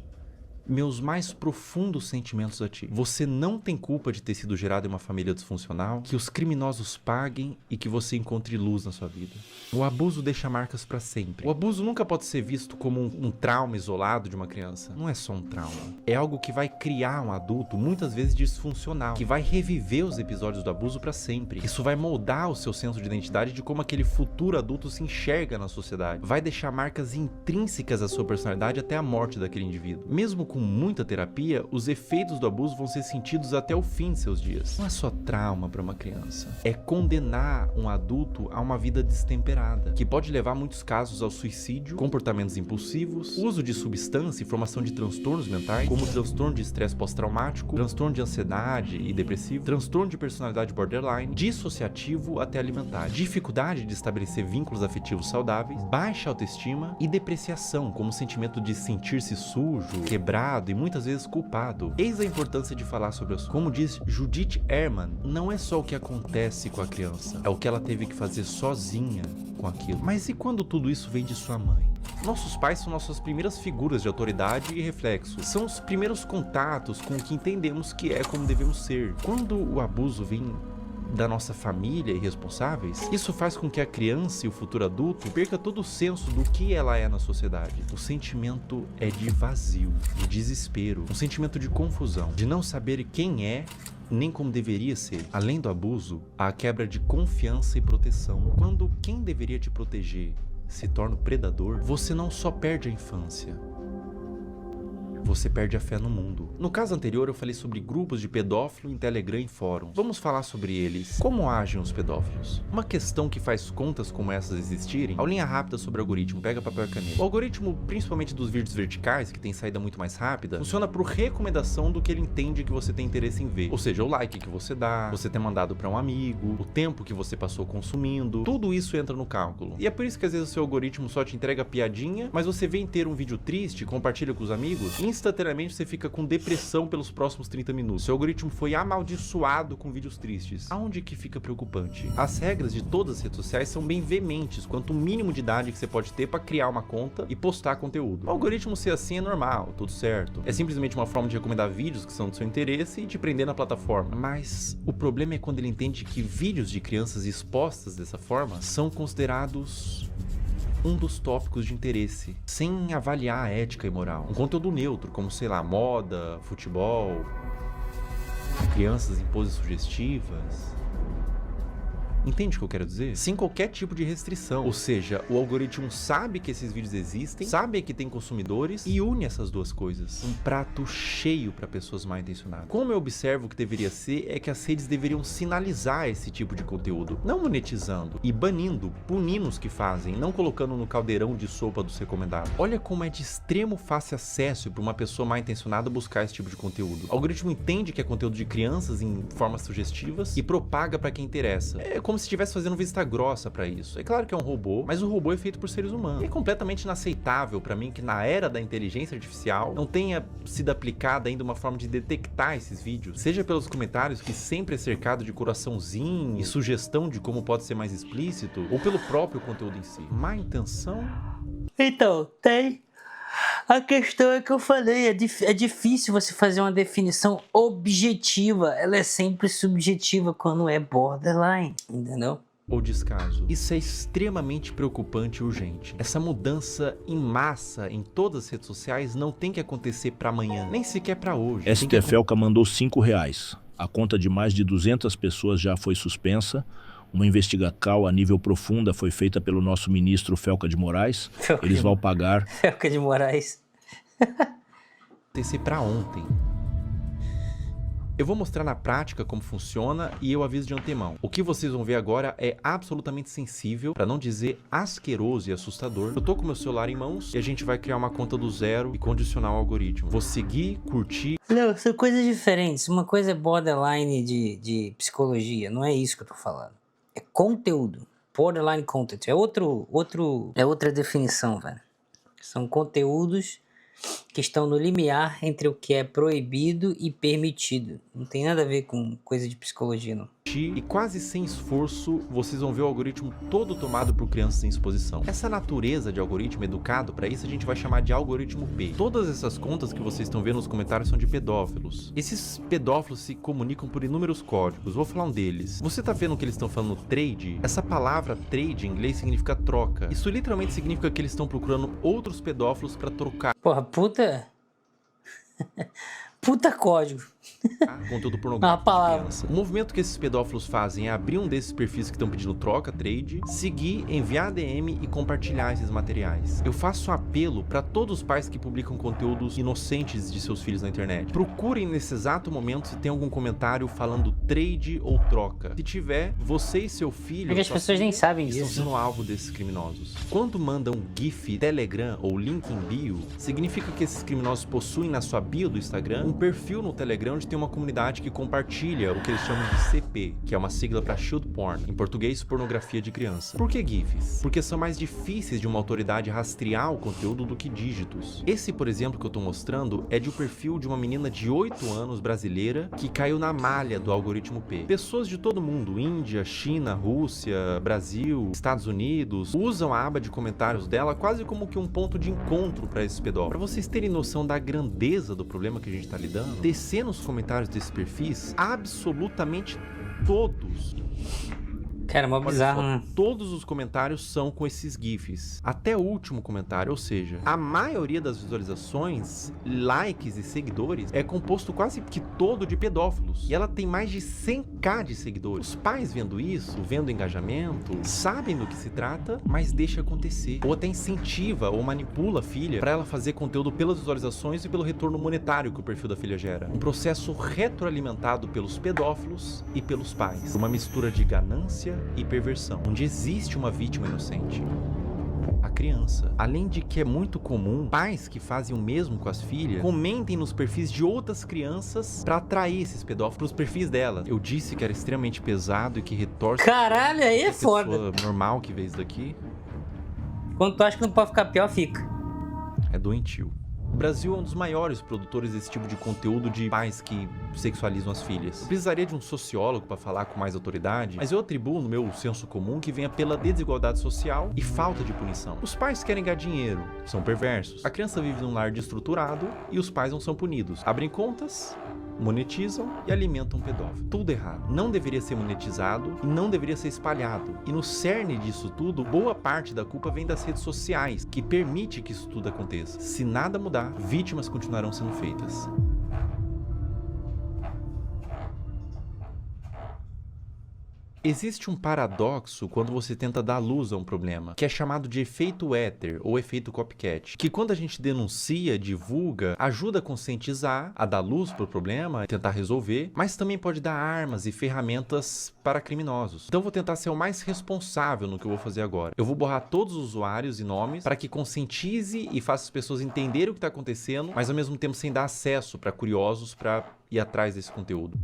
meus mais profundos sentimentos a ti. Você não tem culpa de ter sido gerado em uma família disfuncional, que os criminosos paguem e que você encontre luz na sua vida. O abuso deixa marcas pra sempre. O abuso nunca pode ser visto como um trauma isolado de uma criança. Não é só um trauma. É algo que vai criar um adulto, muitas vezes disfuncional, que vai reviver os episódios do abuso pra sempre. Isso vai moldar o seu senso de identidade de como aquele futuro adulto se enxerga na sociedade. Vai deixar marcas intrínsecas à sua personalidade até a morte daquele indivíduo. Mesmo com com muita terapia, os efeitos do abuso vão ser sentidos até o fim de seus dias. Não é só trauma para uma criança, é condenar um adulto a uma vida destemperada, que pode levar em muitos casos ao suicídio, comportamentos impulsivos, uso de substância e formação de transtornos mentais, como transtorno de estresse pós-traumático, transtorno de ansiedade e depressivo, transtorno de personalidade borderline, dissociativo até alimentar, dificuldade de estabelecer vínculos afetivos saudáveis, baixa autoestima e depreciação, como o sentimento de sentir-se sujo, quebrado e muitas vezes culpado. Eis a importância de falar sobre isso. Como diz Judith Herman, não é só o que acontece com a criança, é o que ela teve que fazer sozinha com aquilo. Mas e quando tudo isso vem de sua mãe? Nossos pais são nossas primeiras figuras de autoridade e reflexo. São os primeiros contatos com o que entendemos que é como devemos ser. Quando o abuso vem da nossa família e responsáveis, isso faz com que a criança e o futuro adulto perca todo o senso do que ela é na sociedade. O sentimento é de vazio, de desespero, um sentimento de confusão, de não saber quem é nem como deveria ser. Além do abuso, há a quebra de confiança e proteção. Quando quem deveria te proteger se torna o predador, você não só perde a infância, você perde a fé no mundo. No caso anterior eu falei sobre grupos de pedófilo em Telegram e fóruns. Vamos falar sobre eles. Como agem os pedófilos? Uma questão que faz contas como essas existirem, aulinha rápida sobre o algoritmo, pega papel e caneta. O algoritmo, principalmente dos vídeos verticais, que tem saída muito mais rápida, funciona por recomendação do que ele entende que você tem interesse em ver. Ou seja, o like que você dá, você ter mandado para um amigo, o tempo que você passou consumindo, tudo isso entra no cálculo. E é por isso que às vezes o seu algoritmo só te entrega piadinha, mas você vê inteiro um vídeo triste, compartilha com os amigos, instantaneamente você fica com depressão pelos próximos 30 minutos. Seu algoritmo foi amaldiçoado com vídeos tristes. Aonde que fica preocupante? As regras de todas as redes sociais são bem veementes quanto o mínimo de idade que você pode ter para criar uma conta e postar conteúdo. O algoritmo ser assim é normal, tudo certo. É simplesmente uma forma de recomendar vídeos que são do seu interesse e te prender na plataforma. Mas o problema é quando ele entende que vídeos de crianças expostas dessa forma são considerados um dos tópicos de interesse, sem avaliar a ética e moral. Um conteúdo neutro, como, sei lá, moda, futebol, crianças em poses sugestivas. Entende o que eu quero dizer? Sem qualquer tipo de restrição. Ou seja, o algoritmo sabe que esses vídeos existem, sabe que tem consumidores e une essas duas coisas. Um prato cheio para pessoas mal intencionadas. Como eu observo que deveria ser, é que as redes deveriam sinalizar esse tipo de conteúdo, não monetizando e banindo, punindo os que fazem, não colocando no caldeirão de sopa dos recomendados. Olha como é de extremo fácil acesso para uma pessoa mal intencionada buscar esse tipo de conteúdo. O algoritmo entende que é conteúdo de crianças em formas sugestivas e propaga para quem interessa. É como se estivesse fazendo vista grossa pra isso. É claro que é um robô, mas o robô é feito por seres humanos. E é completamente inaceitável pra mim que na era da inteligência artificial não tenha sido aplicada ainda uma forma de detectar esses vídeos, seja pelos comentários, que sempre é cercado de coraçãozinho e sugestão de como pode ser mais explícito, ou pelo próprio conteúdo em si. Má intenção? Então, tem. A questão é que eu falei, é difícil você fazer uma definição objetiva, ela é sempre subjetiva quando é borderline, entendeu? Ou descaso. Isso é extremamente preocupante e urgente. Essa mudança em massa em todas as redes sociais não tem que acontecer para amanhã, nem sequer para hoje. ST Felca mandou R$5. A conta de mais de 200 pessoas já foi suspensa. Uma investigação a nível profunda foi feita pelo nosso ministro Felca de Moraes. Eles vão pagar... Felca de Moraes. Acontecer para ontem. Eu vou mostrar na prática como funciona e eu aviso de antemão. O que vocês vão ver agora é absolutamente sensível, para não dizer asqueroso e assustador. Eu tô com meu celular em mãos e a gente vai criar uma conta do zero e condicionar o algoritmo. Vou seguir, curtir... Não, são coisas diferentes. Uma coisa é borderline de psicologia, não é isso que eu tô falando. É conteúdo. Borderline content. É outra definição, velho. São conteúdos que estão no limiar entre o que é proibido e permitido. Não tem nada a ver com coisa de psicologia, não. E quase sem esforço, vocês vão ver o algoritmo todo tomado por crianças em exposição. Essa natureza de algoritmo educado, para isso a gente vai chamar de algoritmo P. Todas essas contas que vocês estão vendo nos comentários são de pedófilos. Esses pedófilos se comunicam por inúmeros códigos, vou falar um deles. Você tá vendo que eles estão falando trade? Essa palavra trade em inglês significa troca. Isso literalmente significa que eles estão procurando outros pedófilos para trocar. Porra, puta código. Conteúdo pornográfico de criança. O movimento que esses pedófilos fazem é abrir um desses perfis que estão pedindo troca, trade, seguir, enviar DM e compartilhar esses materiais. Eu faço um apelo para todos os pais que publicam conteúdos inocentes de seus filhos na internet. Procurem nesse exato momento se tem algum comentário falando trade ou troca. Se tiver, você e seu filho... Porque as pessoas nem sabem disso. Estão sendo alvo desses criminosos. Quando mandam GIF, Telegram ou link em bio, significa que esses criminosos possuem na sua bio do Instagram um perfil no Telegram onde tem uma comunidade que compartilha o que eles chamam de CP, que é uma sigla para Child Porn, em português, pornografia de criança. Por que GIFs? Porque são mais difíceis de uma autoridade rastrear o conteúdo do que dígitos. Esse, por exemplo, que eu tô mostrando é de um perfil de uma menina de 8 anos brasileira que caiu na malha do algoritmo P. Pessoas de todo mundo, Índia, China, Rússia, Brasil, Estados Unidos, usam a aba de comentários dela quase como que um ponto de encontro para esses pedófilos. Para vocês terem noção da grandeza do problema que a gente tá lidando, descer nos comentários desses perfis, absolutamente todos. Cara, é mó bizarro, né? Todos os comentários são com esses GIFs. Até o último comentário, ou seja, a maioria das visualizações, likes e seguidores é composto quase que todo de pedófilos. E ela tem mais de 100k de seguidores. Os pais vendo isso, vendo engajamento, sabem do que se trata, mas deixa acontecer. Ou até incentiva ou manipula a filha para ela fazer conteúdo pelas visualizações e pelo retorno monetário que o perfil da filha gera. Um processo retroalimentado pelos pedófilos e pelos pais. Uma mistura de ganância e perversão, onde existe uma vítima inocente, a criança. Além de que é muito comum pais que fazem o mesmo com as filhas comentem nos perfis de outras crianças pra atrair esses pedófilos pros perfis dela. Eu disse que era extremamente pesado e que retorce. Caralho, aí é foda. Normal que vê isso daqui. Quando tu acha que não pode ficar pior, fica. É doentio. O Brasil é um dos maiores produtores desse tipo de conteúdo de pais que sexualizam as filhas. Eu precisaria de um sociólogo para falar com mais autoridade, mas eu atribuo no meu senso comum que venha pela desigualdade social e falta de punição. Os pais querem ganhar dinheiro, são perversos. A criança vive num lar desestruturado e os pais não são punidos. Abrem contas, monetizam e alimentam um pedófilo. Tudo errado. Não deveria ser monetizado e não deveria ser espalhado. E no cerne disso tudo, boa parte da culpa vem das redes sociais, que permite que isso tudo aconteça. Se nada mudar, vítimas continuarão sendo feitas. Existe um paradoxo quando você tenta dar luz a um problema, que é chamado de efeito éter ou efeito copycat, que quando a gente denuncia, divulga, ajuda a conscientizar, a dar luz para o problema, tentar resolver, mas também pode dar armas e ferramentas para criminosos. Então eu vou tentar ser o mais responsável no que eu vou fazer agora. Eu vou borrar todos os usuários e nomes para que conscientize e faça as pessoas entenderem o que está acontecendo, mas ao mesmo tempo sem dar acesso para curiosos para ir atrás desse conteúdo.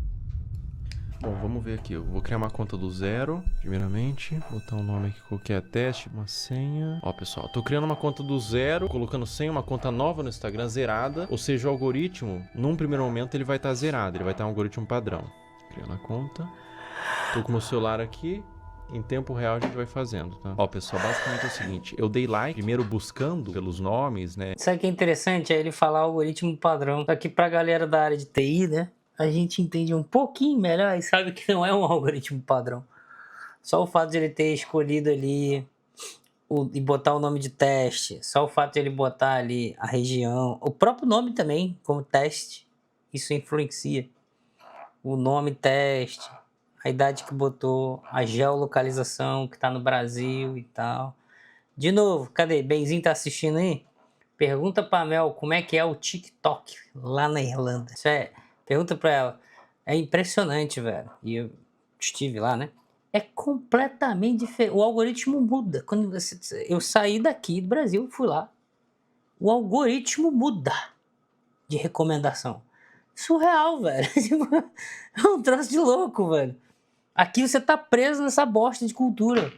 Bom, vamos ver aqui. Eu vou criar uma conta do zero, primeiramente. Botar um nome aqui qualquer, teste, uma senha. Ó, pessoal, tô criando uma conta do zero, colocando senha, uma conta nova no Instagram, zerada. Ou seja, o algoritmo, num primeiro momento, ele vai estar zerado. Ele vai estar um algoritmo padrão. Criando a conta. Tô com o meu celular aqui. Em tempo real a gente vai fazendo, tá? Ó, pessoal, basicamente é o seguinte. Eu dei like, primeiro buscando pelos nomes, né? Sabe o que é interessante? É ele falar algoritmo padrão. Só que pra galera da área de TI, né? A gente entende um pouquinho melhor e sabe que não é um algoritmo padrão. Só o fato de ele ter escolhido ali e botar o nome de teste, só o fato de ele botar ali a região, o próprio nome também, como teste, isso influencia. O nome teste, a idade que botou, a geolocalização que tá no Brasil e tal. De novo, cadê? Benzinho tá assistindo aí? Pergunta pra Mel como é que é o TikTok lá na Irlanda. Isso é... Pergunta pra ela. É impressionante, velho. E eu estive lá, né? É completamente diferente. O algoritmo muda. Quando eu saí daqui do Brasil, fui lá. O algoritmo muda de recomendação. Surreal, velho. É um troço de louco, velho. Aqui você tá preso nessa bosta de cultura.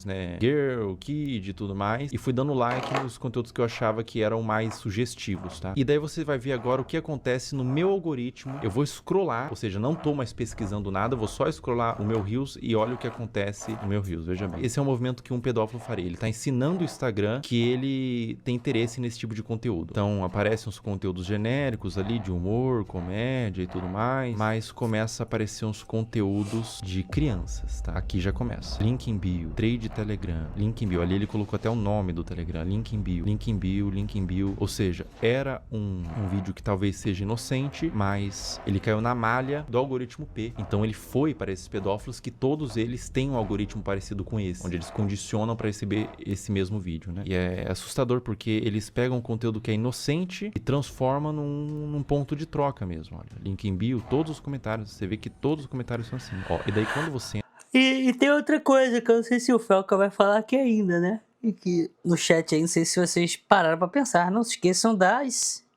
Né, girl, kid e tudo mais, e fui dando like nos conteúdos que eu achava que eram mais sugestivos, tá? E daí você vai ver agora o que acontece no meu algoritmo. Eu vou scrollar, ou seja, não tô mais pesquisando nada, vou só scrollar o meu Reels e olha o que acontece no meu Reels, veja bem. Esse é um movimento que um pedófilo faria, ele tá ensinando o Instagram que ele tem interesse nesse tipo de conteúdo. Então aparecem uns conteúdos genéricos ali de humor, comédia e tudo mais, mas começa a aparecer uns conteúdos de crianças, tá? Aqui já começa. Link em bio, trade de Telegram, link em bio. Ali ele colocou até o nome do Telegram, link em bio, link em bio, link em bio. Ou seja, era um vídeo que talvez seja inocente, mas ele caiu na malha do algoritmo P. Então ele foi para esses pedófilos que todos eles têm um algoritmo parecido com esse, onde eles condicionam para receber esse mesmo vídeo, né? E é assustador porque eles pegam um conteúdo que é inocente e transformam num ponto de troca mesmo. Olha, link em bio, todos os comentários, você vê que todos os comentários são assim. Ó, e daí quando você... E tem outra coisa que eu não sei se o Felca vai falar aqui ainda, né? E que no chat aí, não sei se vocês pararam pra pensar. Não se esqueçam das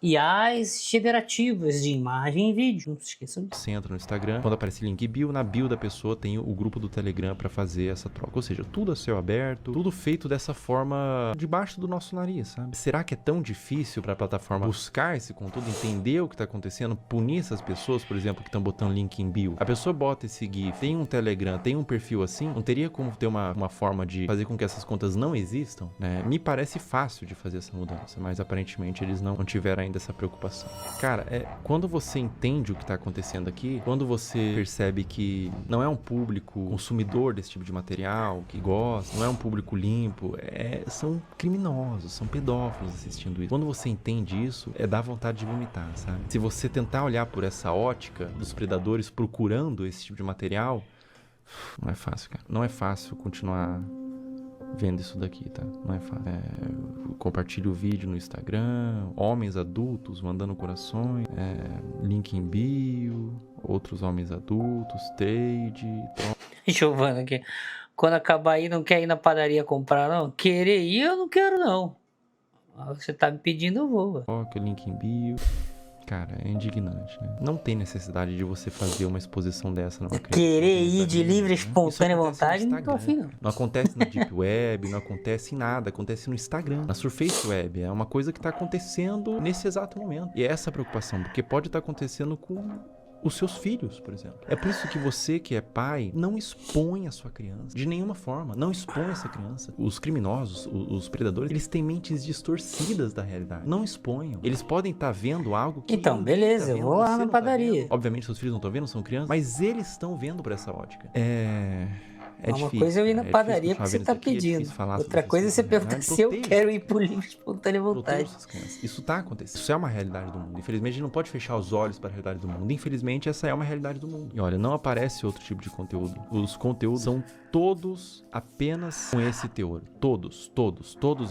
IAs generativas de imagem e vídeo. Não se esqueçam disso. Você entra no Instagram, quando aparece link bio, na bio da pessoa tem o grupo do Telegram pra fazer essa troca. Ou seja, tudo a céu aberto, tudo feito dessa forma debaixo do nosso nariz, sabe? Será que é tão difícil pra plataforma buscar esse conteúdo, entender o que tá acontecendo, punir essas pessoas, por exemplo, que estão botando link em bio? A pessoa bota esse GIF, tem um Telegram, tem um perfil assim, não teria como ter uma forma de fazer com que essas contas não existam, né? Me parece fácil de fazer essa mudança, mas aparentemente eles não tiveram ainda essa preocupação. Cara, quando você entende o que tá acontecendo aqui, quando você percebe que não é um público consumidor desse tipo de material, que gosta, não é um público limpo, são criminosos, são pedófilos assistindo isso. Quando você entende isso, dá vontade de vomitar, sabe? Se você tentar olhar por essa ótica dos predadores procurando esse tipo de material, não é fácil, cara. Não é fácil continuar vendo isso daqui, tá? Não é fácil. Compartilhe o vídeo no Instagram, homens adultos mandando corações, link em bio, outros homens adultos, trade. Giovana aqui. Quando acabar aí, não quer ir na padaria comprar, não? Querer ir, eu não quero, não. Você tá me pedindo, eu vou. Coloca o link em bio. Cara, é indignante, né? Não tem necessidade de você fazer uma exposição dessa numa criança. Querer ir de livre, espontânea vontade, não tô afim, não. Não acontece na Deep Web, não acontece em nada, acontece no Instagram, na Surface Web. É uma coisa que tá acontecendo nesse exato momento. E é essa preocupação, porque pode estar acontecendo com os seus filhos, por exemplo. É por isso que você, que é pai, não expõe a sua criança. De nenhuma forma. Não expõe essa criança. Os criminosos, os predadores, eles têm mentes distorcidas da realidade. Não exponham. Eles podem estar vendo algo que... Então, beleza, eu vou lá na padaria. Obviamente, seus filhos não estão vendo, são crianças, mas eles estão vendo por essa ótica. É uma difícil, coisa é eu ir na padaria porque você tá pedindo. Outra coisa é você perguntar se eu quero ir por livre, espontânea vontade. Isso tá acontecendo. Isso é uma realidade do mundo. Infelizmente, a gente não pode fechar os olhos para a realidade do mundo. Infelizmente, essa é uma realidade do mundo. E olha, não aparece outro tipo de conteúdo. Os conteúdos são todos apenas com esse teor. Todos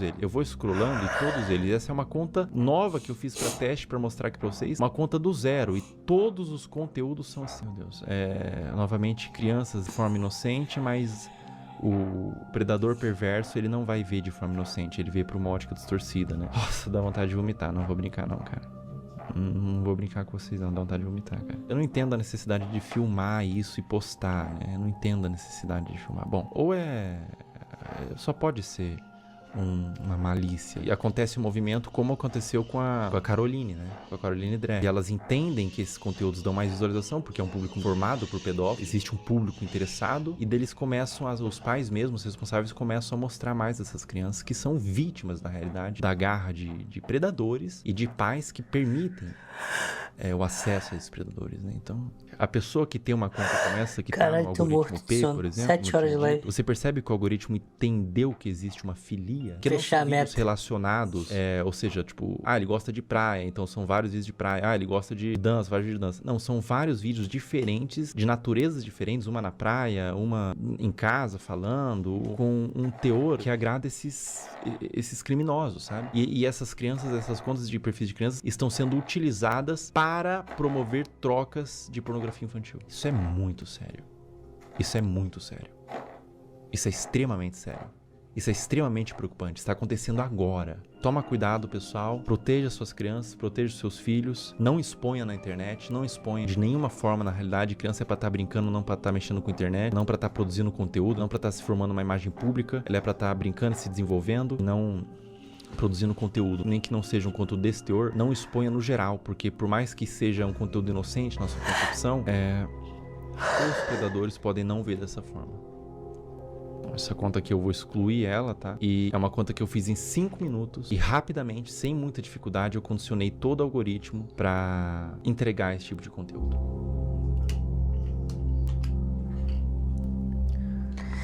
eles. Eu vou scrollando e todos eles. Essa é uma conta nova que eu fiz para teste, para mostrar aqui para vocês. Uma conta do zero. E todos os conteúdos são assim, meu Deus. Novamente, crianças de forma inocente, mas o predador perverso, ele não vai ver de forma inocente, ele vê por uma ótica distorcida, né? Nossa, dá vontade de vomitar, não vou brincar não, cara. Não vou brincar com vocês não, dá vontade de vomitar, cara. Eu não entendo a necessidade de filmar isso e postar, né? Eu não entendo a necessidade de filmar. Bom, ou só pode ser uma malícia. E acontece um movimento como aconteceu com a Caroline, né? Com a Caroline Dre. E elas entendem que esses conteúdos dão mais visualização, porque é um público formado por pedófilos, existe um público interessado, e deles começam, os pais mesmos, os responsáveis, começam a mostrar mais dessas crianças que são vítimas, na realidade, da garra de predadores e de pais que permitem o acesso a esses predadores, né? Então, a pessoa que tem uma conta como essa, que tá no algoritmo P, por exemplo, 7 horas de live. Você percebe que o algoritmo entendeu que existe uma filia, que não são vídeos relacionados, ou seja, tipo, ele gosta de praia, então são vários vídeos de praia, ele gosta de dança, vários vídeos de dança. Não, são vários vídeos diferentes, de naturezas diferentes, uma na praia, uma em casa falando, com um teor que agrada esses criminosos, sabe? E essas crianças, essas contas de perfis de crianças estão sendo utilizadas para promover trocas de pornografia infantil. Isso é muito sério. Isso é muito sério. Isso é extremamente sério. Isso é extremamente preocupante. Está acontecendo agora. Toma cuidado, pessoal. Proteja suas crianças, proteja seus filhos. Não exponha na internet, não exponha de nenhuma forma na realidade. Criança é para estar brincando, não para estar mexendo com a internet, não para estar produzindo conteúdo, não para estar se formando uma imagem pública. Ela é para estar brincando e se desenvolvendo, não produzindo conteúdo, nem que não seja um conteúdo desse teor. Não exponha no geral, porque por mais que seja um conteúdo inocente na sua concepção, os predadores podem não ver dessa forma. Essa conta aqui eu vou excluir ela, tá? E é uma conta que eu fiz em 5 minutos e rapidamente, sem muita dificuldade, eu condicionei todo o algoritmo para entregar esse tipo de conteúdo.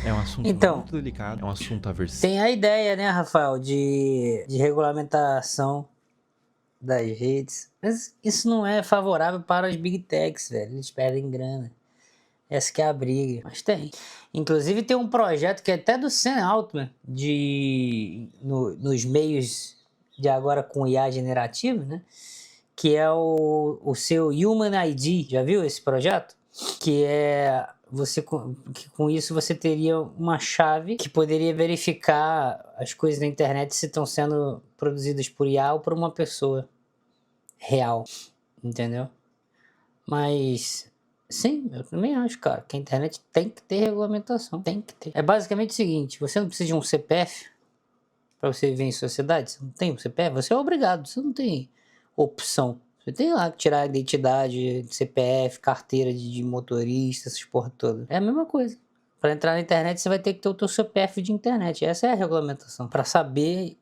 É um assunto muito delicado, é um assunto aversivo. Tem a ideia, né, Rafael, de regulamentação das redes. Mas isso não é favorável para as Big Techs, velho. Eles perdem grana. Essa que é a briga. Mas tem. Inclusive tem um projeto que é até do Sam Altman, nos meios de agora com IA generativo, né? Que é o seu Human ID. Já viu esse projeto? Que é... que com isso você teria uma chave que poderia verificar as coisas na internet se estão sendo produzidas por IA ou por uma pessoa real, entendeu? Mas sim, eu também acho, cara, que a internet tem que ter regulamentação, tem que ter. É basicamente o seguinte, você não precisa de um CPF para você viver em sociedade, você não tem um CPF, você é obrigado, você não tem opção. Você tem lá que tirar a identidade, CPF, carteira de motorista, essas porra toda. É a mesma coisa. Para entrar na internet, você vai ter que ter o teu CPF de internet. Essa é a regulamentação. Para saber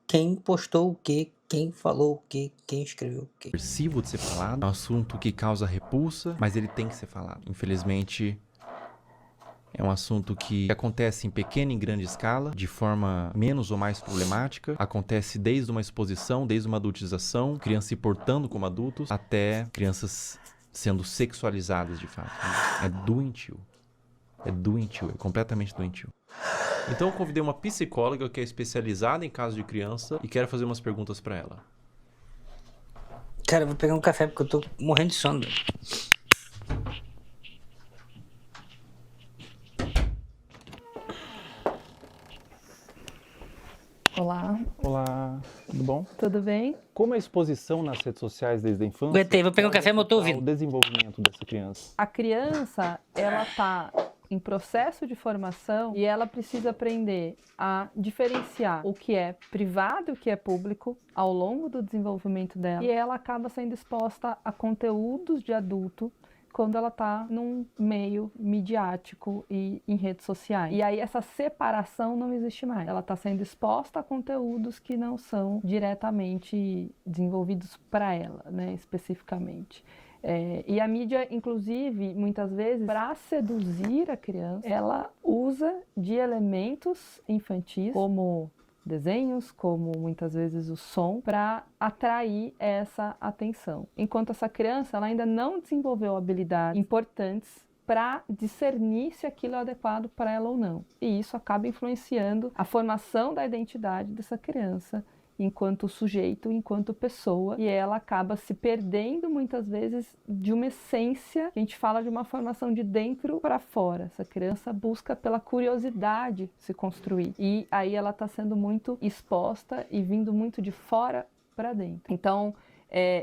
quem postou o quê, quem falou o quê, quem escreveu o quê. Aversivo de ser falado, é um assunto que causa repulsa, mas ele tem que ser falado. Infelizmente, é um assunto que acontece em pequena e grande escala, de forma menos ou mais problemática. Acontece desde uma exposição, desde uma adultização, crianças se portando como adultos, até crianças sendo sexualizadas de fato. É doentio. É doentio, é completamente doentio. Então eu convidei uma psicóloga que é especializada em casos de criança e quero fazer umas perguntas pra ela. Cara, eu vou pegar um café porque eu tô morrendo de sono. Olá. Olá, tudo bom? Tudo bem? Como a exposição nas redes sociais desde a infância... Aguentei, vou pegar um café, mas eu tô ouvindo. ...o desenvolvimento dessa criança? A criança, ela tá em processo de formação e ela precisa aprender a diferenciar o que é privado e o que é público ao longo do desenvolvimento dela. E ela acaba sendo exposta a conteúdos de adulto quando ela está num meio midiático e em redes sociais. E aí essa separação não existe mais. Ela está sendo exposta a conteúdos que não são diretamente desenvolvidos para ela, né, especificamente. E a mídia, inclusive, muitas vezes, para seduzir a criança, ela usa de elementos infantis, como desenhos, como muitas vezes o som, para atrair essa atenção. Enquanto essa criança ela ainda não desenvolveu habilidades importantes para discernir se aquilo é adequado para ela ou não. E isso acaba influenciando a formação da identidade dessa criança enquanto sujeito, enquanto pessoa, e ela acaba se perdendo muitas vezes de uma essência, que a gente fala de uma formação de dentro para fora. Essa criança busca pela curiosidade se construir, e aí ela está sendo muito exposta e vindo muito de fora para dentro. Então,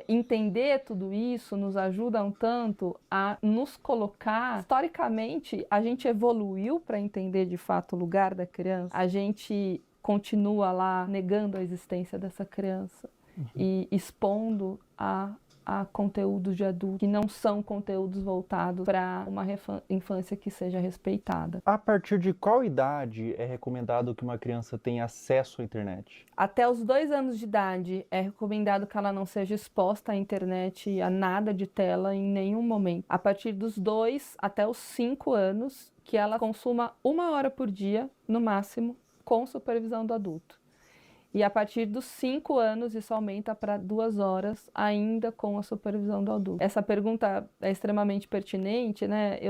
entender tudo isso nos ajuda um tanto a nos colocar. Historicamente, a gente evoluiu para entender de fato o lugar da criança, a gente continua lá negando a existência dessa criança e expondo a conteúdos de adulto que não são conteúdos voltados para uma infância que seja respeitada. A partir de qual idade é recomendado que uma criança tenha acesso à internet? Até os 2 anos de idade é recomendado que ela não seja exposta à internet, a nada de tela em nenhum momento. A partir dos 2 até os 5 anos, que ela consuma 1 hora por dia, no máximo, com supervisão do adulto. E a partir dos 5 anos, isso aumenta para 2 horas, ainda com a supervisão do adulto. Essa pergunta é extremamente pertinente, né?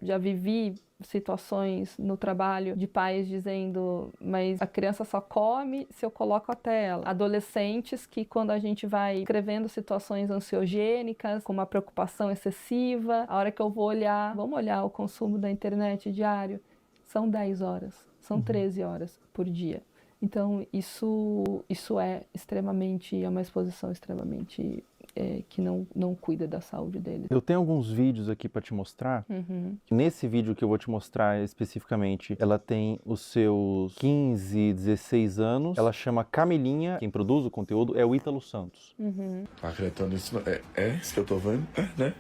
Já vivi situações no trabalho de pais dizendo, mas a criança só come se eu coloco a tela. Adolescentes que, quando a gente vai escrevendo situações ansiogênicas, com uma preocupação excessiva, a hora que eu vou olhar, vamos olhar o consumo da internet diário, são 10 horas. São 13 horas por dia. Então, isso é uma exposição extremamente que não cuida da saúde deles. Eu tenho alguns vídeos aqui para te mostrar. Nesse vídeo que eu vou te mostrar especificamente, ela tem os seus 15, 16 anos. Ela chama Camilinha. Quem produz o conteúdo é o Ítalo Santos. Acreditando nisso, é isso que eu tô vendo? Né?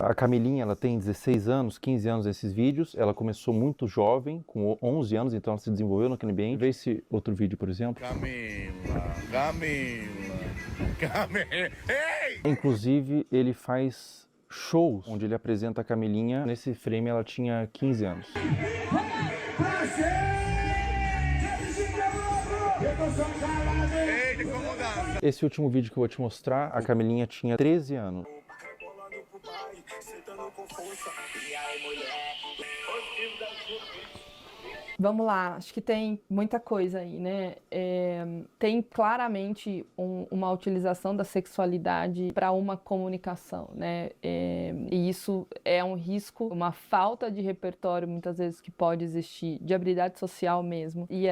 A Camilinha, ela tem 16 anos, 15 anos nesses vídeos. Ela começou muito jovem, com 11 anos, então ela se desenvolveu naquele ambiente. Vê esse outro vídeo, por exemplo. Camila. Ei! Inclusive, ele faz shows onde ele apresenta a Camilinha. Nesse frame ela tinha 15 anos. Esse último vídeo que eu vou te mostrar, a Camilinha tinha 13 anos. Vamos lá, acho que tem muita coisa aí, né? Tem claramente uma utilização da sexualidade para uma comunicação, né? E isso é um risco, uma falta de repertório, muitas vezes, que pode existir, de habilidade social mesmo. E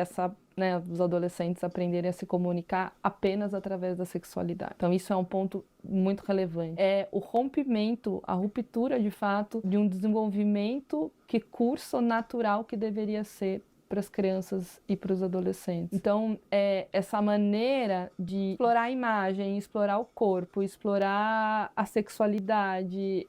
os adolescentes aprenderem a se comunicar apenas através da sexualidade. Então isso é um ponto muito relevante. É o rompimento, a ruptura de fato de um desenvolvimento que curso natural que deveria ser para as crianças e para os adolescentes. Então, essa maneira de explorar a imagem, explorar o corpo, explorar a sexualidade,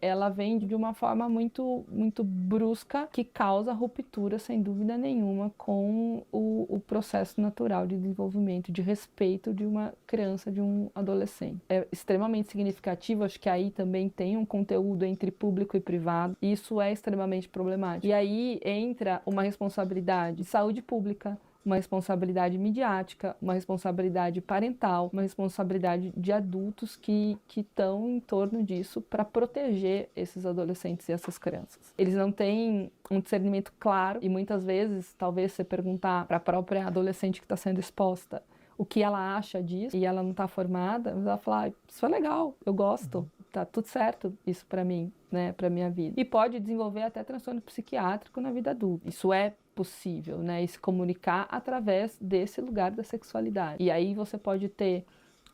ela vem de uma forma muito, muito brusca, que causa ruptura, sem dúvida nenhuma, com o processo natural de desenvolvimento, de respeito de uma criança, de um adolescente. É extremamente significativo, acho que aí também tem um conteúdo entre público e privado, e isso é extremamente problemático. E aí entra uma responsabilidade de saúde pública, uma responsabilidade midiática, uma responsabilidade parental, uma responsabilidade de adultos que estão em torno disso para proteger esses adolescentes e essas crianças. Eles não têm um discernimento claro e muitas vezes, talvez você perguntar para a própria adolescente que está sendo exposta o que ela acha disso e ela não está formada, ela fala, isso é legal, eu gosto, tá tudo certo isso para mim, né, para minha vida. E pode desenvolver até transtorno psiquiátrico na vida adulta. Isso é possível, né, e se comunicar através desse lugar da sexualidade. E aí você pode ter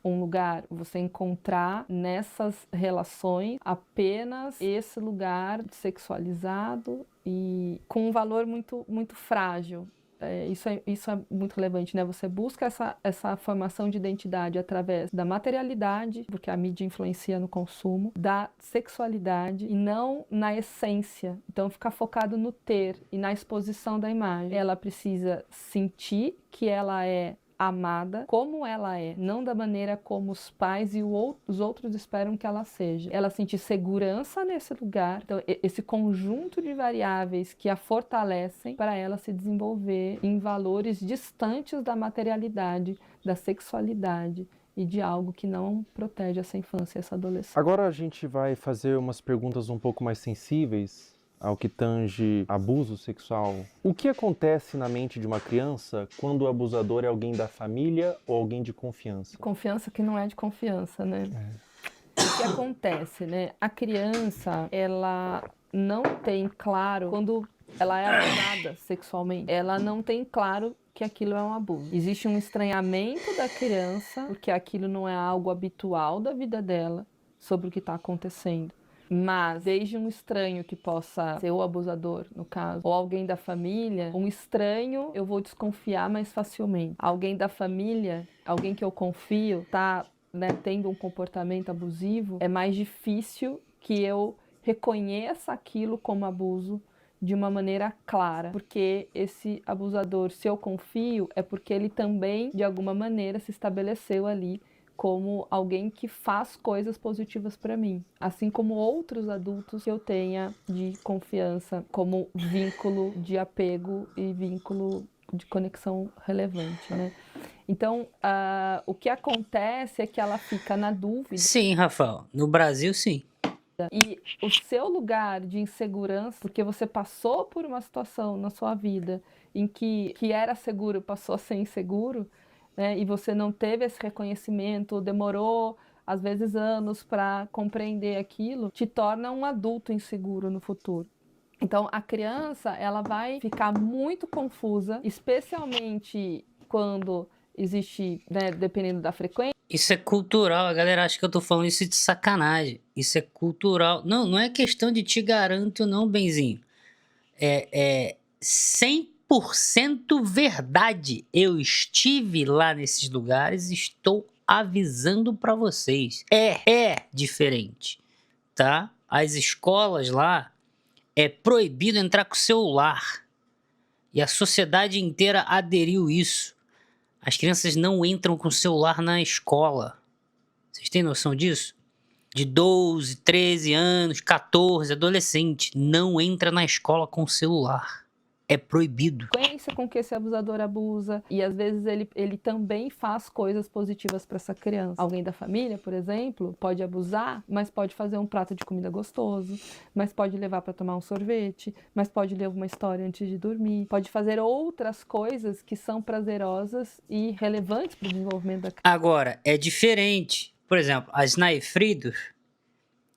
um lugar, você encontrar nessas relações apenas esse lugar sexualizado e com um valor muito, muito frágil. Isso é muito relevante, né? Você busca essa formação de identidade através da materialidade, porque a mídia influencia no consumo, da sexualidade e não na essência. Então, ficar focado no ter e na exposição da imagem. Ela precisa sentir que ela é amada como ela é, não da maneira como os pais e os outros esperam que ela seja. Ela sentir segurança nesse lugar, então esse conjunto de variáveis que a fortalecem para ela se desenvolver em valores distantes da materialidade, da sexualidade e de algo que não protege essa infância e essa adolescência. Agora a gente vai fazer umas perguntas um pouco mais sensíveis ao que tange abuso sexual. O que acontece na mente de uma criança quando o abusador é alguém da família ou alguém de confiança? Confiança que não é de confiança, né? O que acontece, né? A criança, ela não tem claro, quando ela é abusada sexualmente, ela não tem claro que aquilo é um abuso. Existe um estranhamento da criança, porque aquilo não é algo habitual da vida dela, sobre o que está acontecendo. Mas, desde um estranho que possa ser o abusador, no caso, ou alguém da família, um estranho eu vou desconfiar mais facilmente. Alguém da família, alguém que eu confio, está, né, tendo um comportamento abusivo, é mais difícil que eu reconheça aquilo como abuso de uma maneira clara. Porque esse abusador, se eu confio, é porque ele também, de alguma maneira, se estabeleceu ali como alguém que faz coisas positivas para mim, assim como outros adultos que eu tenha de confiança, como vínculo de apego e vínculo de conexão relevante, né? Então, o que acontece é que ela fica na dúvida. Sim, Rafael. No Brasil, sim. E o seu lugar de insegurança, porque você passou por uma situação na sua vida em que era seguro, passou a ser inseguro, né, e você não teve esse reconhecimento, demorou às vezes anos para compreender aquilo, te torna um adulto inseguro no futuro. Então a criança, ela vai ficar muito confusa, especialmente quando existe, né, dependendo da frequência. Isso é cultural, a galera acha que eu tô falando isso de sacanagem. Isso é cultural. Não é questão de te garanto não, Benzinho. É 100% verdade. Eu estive lá nesses lugares e estou avisando para vocês. É diferente, tá? As escolas lá é proibido entrar com celular. E a sociedade inteira aderiu isso. As crianças não entram com celular na escola. Vocês têm noção disso? de 12, 13 anos, 14, adolescente, não entra na escola com celular. É proibido. Frequência com que esse abusador abusa, e às vezes ele também faz coisas positivas para essa criança. Alguém da família, por exemplo, pode abusar, mas pode fazer um prato de comida gostoso, mas pode levar para tomar um sorvete, mas pode ler uma história antes de dormir, pode fazer outras coisas que são prazerosas e relevantes para o desenvolvimento da criança. Agora, é diferente. Por exemplo, a Snai Frieder,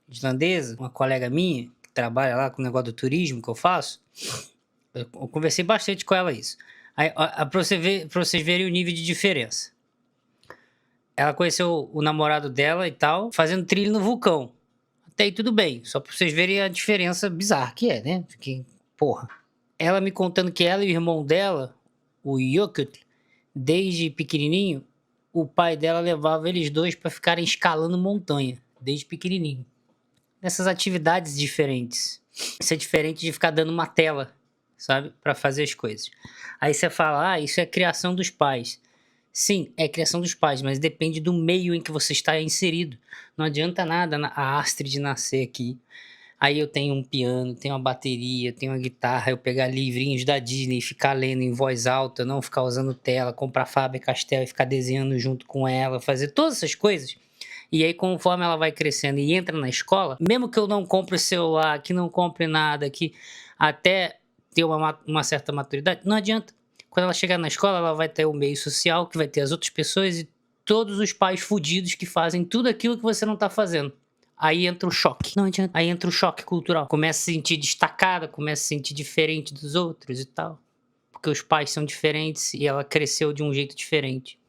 islandesa, uma colega minha, que trabalha lá com o negócio do turismo que eu faço, eu conversei bastante com ela isso. Aí, pra vocês verem o nível de diferença. Ela conheceu o namorado dela e tal, fazendo trilha no vulcão. Até aí tudo bem, só pra vocês verem a diferença bizarra que é, né? Porque, porra. Ela me contando que ela e o irmão dela, o Jökull, desde pequenininho, o pai dela levava eles dois pra ficarem escalando montanha, desde pequenininho. Nessas atividades diferentes. Isso é diferente de ficar dando uma tela, sabe, para fazer as coisas. Aí você fala, isso é criação dos pais. Sim, é criação dos pais, mas depende do meio em que você está inserido. Não adianta nada a Astrid nascer aqui. Aí eu tenho um piano, tenho uma bateria, tenho uma guitarra, eu pegar livrinhos da Disney e ficar lendo em voz alta, não ficar usando tela, comprar Faber-Castell e ficar desenhando junto com ela, fazer todas essas coisas. E aí, conforme ela vai crescendo e entra na escola, mesmo que eu não compre celular, que não compre nada, que até ter uma certa maturidade, não adianta. Quando ela chegar na escola, ela vai ter o meio social, que vai ter as outras pessoas e todos os pais fudidos que fazem tudo aquilo que você não tá fazendo. Aí entra o choque. Não adianta. Aí entra o choque cultural. Começa a se sentir destacada, começa a se sentir diferente dos outros e tal. Porque os pais são diferentes e ela cresceu de um jeito diferente.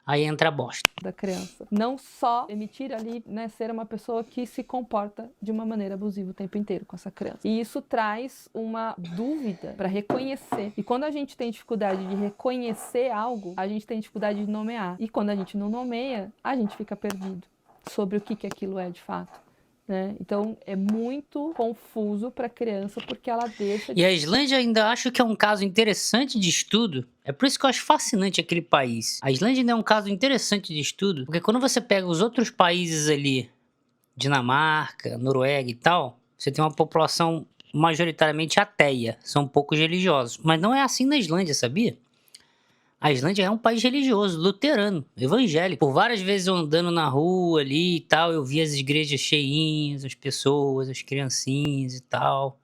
Aí entra a bosta. Da criança. Não só emitir ali, né, ser uma pessoa que se comporta de uma maneira abusiva o tempo inteiro com essa criança. E isso traz uma dúvida para reconhecer. E quando a gente tem dificuldade de reconhecer algo, a gente tem dificuldade de nomear. E quando a gente não nomeia, a gente fica perdido sobre o que aquilo é de fato. Né? Então é muito confuso para a criança porque ela deixa... E a Islândia ainda acho que é um caso interessante de estudo. É por isso que eu acho fascinante aquele país. A Islândia ainda é um caso interessante de estudo, porque quando você pega os outros países ali, Dinamarca, Noruega e tal, você tem uma população majoritariamente ateia, são poucos religiosos. Mas não é assim na Islândia, sabia? A Islândia é um país religioso, luterano, evangélico. Por várias vezes eu andando na rua ali e tal, eu vi as igrejas cheinhas, as pessoas, as criancinhas e tal.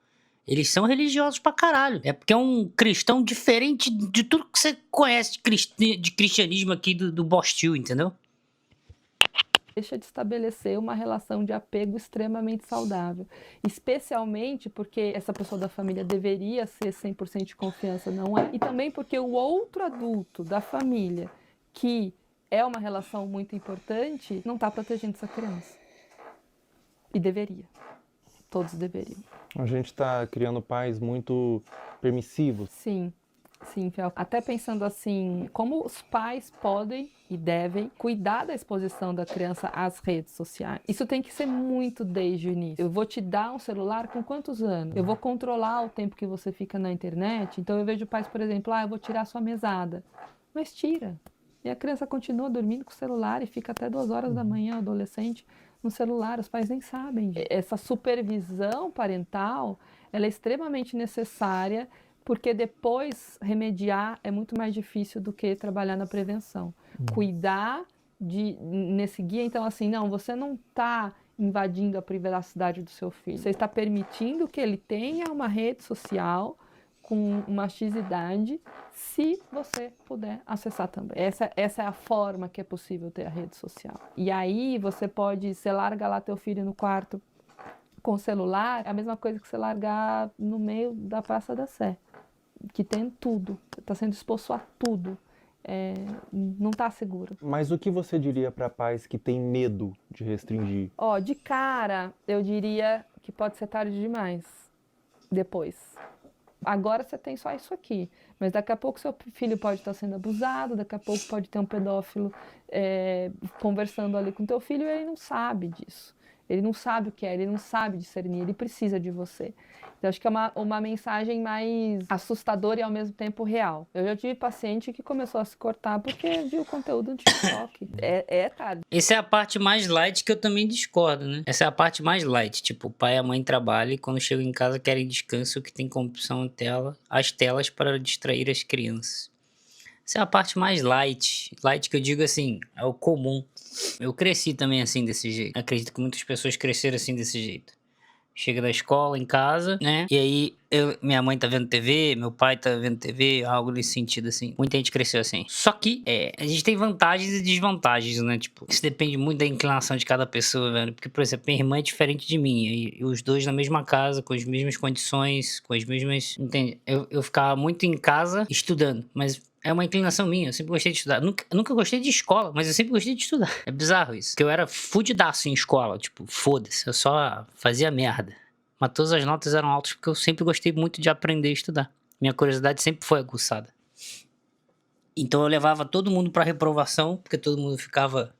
Eles são religiosos pra caralho. É porque é um cristão diferente de tudo que você conhece de cristianismo aqui do Bostil, entendeu? Deixa de estabelecer uma relação de apego extremamente saudável. Especialmente porque essa pessoa da família deveria ser 100% de confiança, não é? E também porque o outro adulto da família, que é uma relação muito importante, não está protegendo essa criança. E deveria. Todos deveriam. A gente está criando pais muito permissivos. Sim. Sim, Fel. Até pensando assim, como os pais podem e devem cuidar da exposição da criança às redes sociais. Isso tem que ser muito desde o início. Eu vou te dar um celular com quantos anos? Eu vou controlar o tempo que você fica na internet. Então eu vejo pais, por exemplo, eu vou tirar sua mesada. Mas tira. E a criança continua dormindo com o celular e fica até 2 horas da manhã, o adolescente, no celular. Os pais nem sabem. Essa supervisão parental, ela é extremamente necessária, porque depois remediar é muito mais difícil do que trabalhar na prevenção. Cuidar nesse guia, então assim, não, você não está invadindo a privacidade do seu filho. Você está permitindo que ele tenha uma rede social com uma X-idade, se você puder acessar também. Essa é a forma que é possível ter a rede social. E aí você larga lá teu filho no quarto com o celular, é a mesma coisa que você largar no meio da Praça da Sé, que tem tudo, está sendo exposto a tudo, não está seguro. Mas o que você diria para pais que têm medo de restringir? De cara, eu diria que pode ser tarde demais, depois. Agora você tem só isso aqui, mas daqui a pouco seu filho pode estar sendo abusado, daqui a pouco pode ter um pedófilo conversando ali com teu filho e ele não sabe disso. Ele não sabe o que é, ele não sabe discernir, ele precisa de você. Então, acho que é uma mensagem mais assustadora e ao mesmo tempo real. Eu já tive paciente que começou a se cortar porque viu o conteúdo no TikTok. É tarde. Essa é a parte mais light que eu também discordo, né? Essa é a parte mais light. Tipo, o pai e a mãe trabalham e quando chegam em casa querem descanso, que tem como opção as telas para distrair as crianças. Essa é a parte mais light. Light que eu digo assim, é o comum. Eu cresci também assim, desse jeito. Acredito que muitas pessoas cresceram assim, desse jeito. Chega da escola, em casa, né? E aí, minha mãe tá vendo TV, meu pai tá vendo TV, algo nesse sentido, assim. Muita gente cresceu assim. Só que, a gente tem vantagens e desvantagens, né? Tipo, isso depende muito da inclinação de cada pessoa, velho. Porque, por exemplo, minha irmã é diferente de mim. E os dois na mesma casa, com as mesmas condições, com as mesmas... Entende? Eu ficava muito em casa, estudando. Mas... é uma inclinação minha, eu sempre gostei de estudar. Nunca gostei de escola, mas eu sempre gostei de estudar. É bizarro isso. Porque eu era fudidaço em escola, tipo, foda-se, eu só fazia merda. Mas todas as notas eram altas porque eu sempre gostei muito de aprender a estudar. Minha curiosidade sempre foi aguçada. Então eu levava todo mundo pra reprovação, porque todo mundo ficava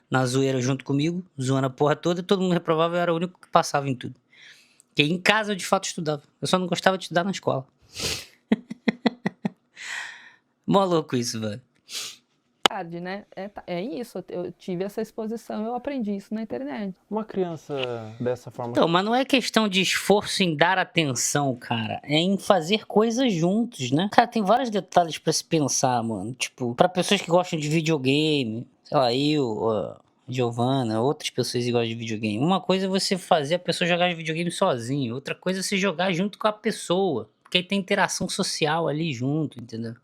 na zoeira junto comigo, zoando a porra toda, e todo mundo reprovava e eu era o único que passava em tudo. Porque em casa eu de fato estudava. Eu só não gostava de estudar na escola. Mó louco isso, velho. Tarde, né? É isso, eu tive essa exposição, eu aprendi isso na internet. Uma criança dessa forma... Então, mas não é questão de esforço em dar atenção, cara. É em fazer coisas juntos, né? Cara, tem vários detalhes pra se pensar, mano. Tipo, pra pessoas que gostam de videogame, sei lá, Giovana, outras pessoas que gostam de videogame. Uma coisa é você fazer a pessoa jogar videogame sozinho. Outra coisa é você jogar junto com a pessoa. Porque aí tem interação social ali junto, entendeu?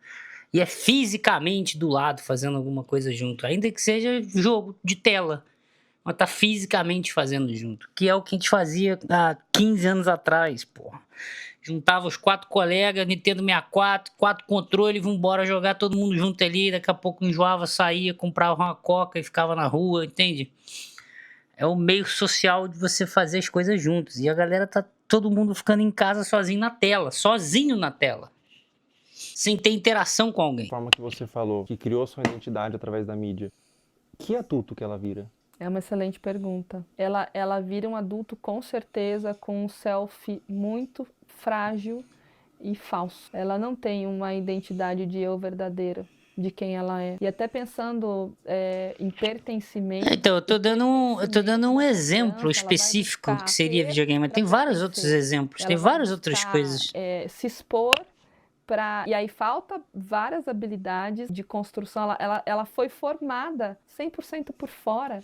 E é fisicamente do lado fazendo alguma coisa junto. Ainda que seja jogo de tela. Mas tá fisicamente fazendo junto. Que é o que a gente fazia há 15 anos atrás, porra. Juntava os 4 colegas, Nintendo 64, 4 controles, vambora jogar todo mundo junto ali. Daqui a pouco enjoava, saía, comprava uma coca e ficava na rua, entende? É o meio social de você fazer as coisas juntos. E a galera tá todo mundo ficando em casa sozinho na tela. Sozinho na tela. Sem ter interação com alguém. A forma que você falou, que criou sua identidade através da mídia. Que adulto que ela vira? É uma excelente pergunta. Ela vira um adulto com certeza com um selfie muito frágil e falso. Ela não tem uma identidade de eu verdadeira, de quem ela é. E até pensando em pertencimento... Então, eu tô dando um exemplo específico que seria videogame, mas tem vários outros exemplos, tem várias outras coisas. Se expor e aí falta várias habilidades de construção. Ela foi formada 100% por fora,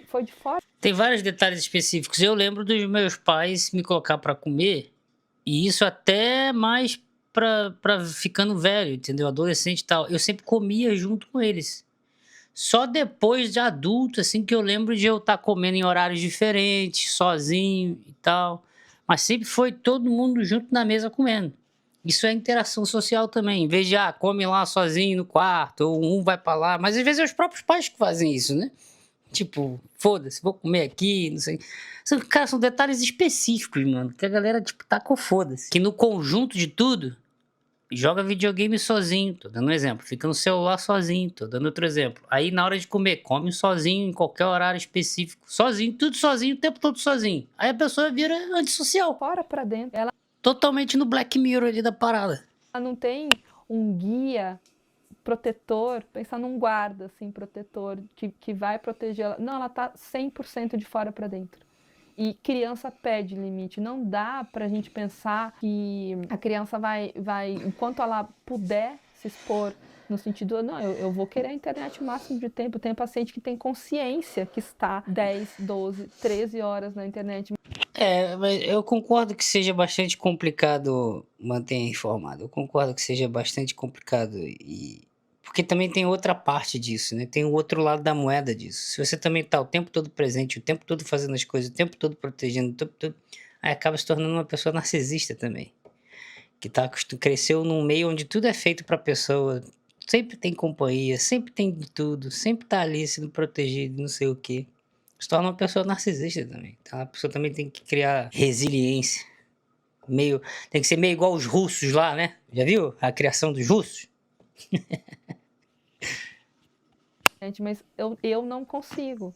foi de fora. Tem vários detalhes específicos. Eu lembro dos meus pais me colocar pra comer, e isso até mais pra ficando velho, entendeu? Adolescente e tal. Eu sempre comia junto com eles. Só depois de adulto, assim, que eu lembro de eu estar comendo em horários diferentes, sozinho e tal. Mas sempre foi todo mundo junto na mesa comendo. Isso é interação social também. Em vez de, come lá sozinho no quarto, ou um vai pra lá. Mas às vezes é os próprios pais que fazem isso, né? Tipo, foda-se, vou comer aqui, não sei. Cara, são detalhes específicos, mano. Que a galera, tipo, tá com foda-se. Que no conjunto de tudo, joga videogame sozinho. Tô dando um exemplo. Fica no celular sozinho. Tô dando outro exemplo. Aí, na hora de comer, come sozinho, em qualquer horário específico. Sozinho, tudo sozinho, o tempo todo sozinho. Aí a pessoa vira antissocial. Fora pra dentro. Ela totalmente no Black Mirror ali da parada. Ela não tem um guia protetor, pensar num guarda, assim, protetor, que vai proteger ela. Não, ela tá 100% de fora pra dentro. E criança pede limite. Não dá pra gente pensar que a criança vai enquanto ela puder se expor, no sentido, não, eu vou querer a internet o máximo de tempo. Tem paciente que tem consciência que está 10, 12, 13 horas na internet. Mas eu concordo que seja bastante complicado manter informado. Eu concordo que seja bastante complicado. Porque também tem outra parte disso, né? Tem o outro lado da moeda disso. Se você também tá o tempo todo presente, o tempo todo fazendo as coisas, o tempo todo protegendo, o tempo todo... aí acaba se tornando uma pessoa narcisista também. Que cresceu num meio onde tudo é feito pra pessoa. Sempre tem companhia, sempre tem de tudo, sempre tá ali sendo protegido, não sei o quê. Se torna uma pessoa narcisista também. Então a pessoa também tem que criar resiliência. Tem que ser meio igual os russos lá, né? Já viu a criação dos russos? Mas eu não consigo.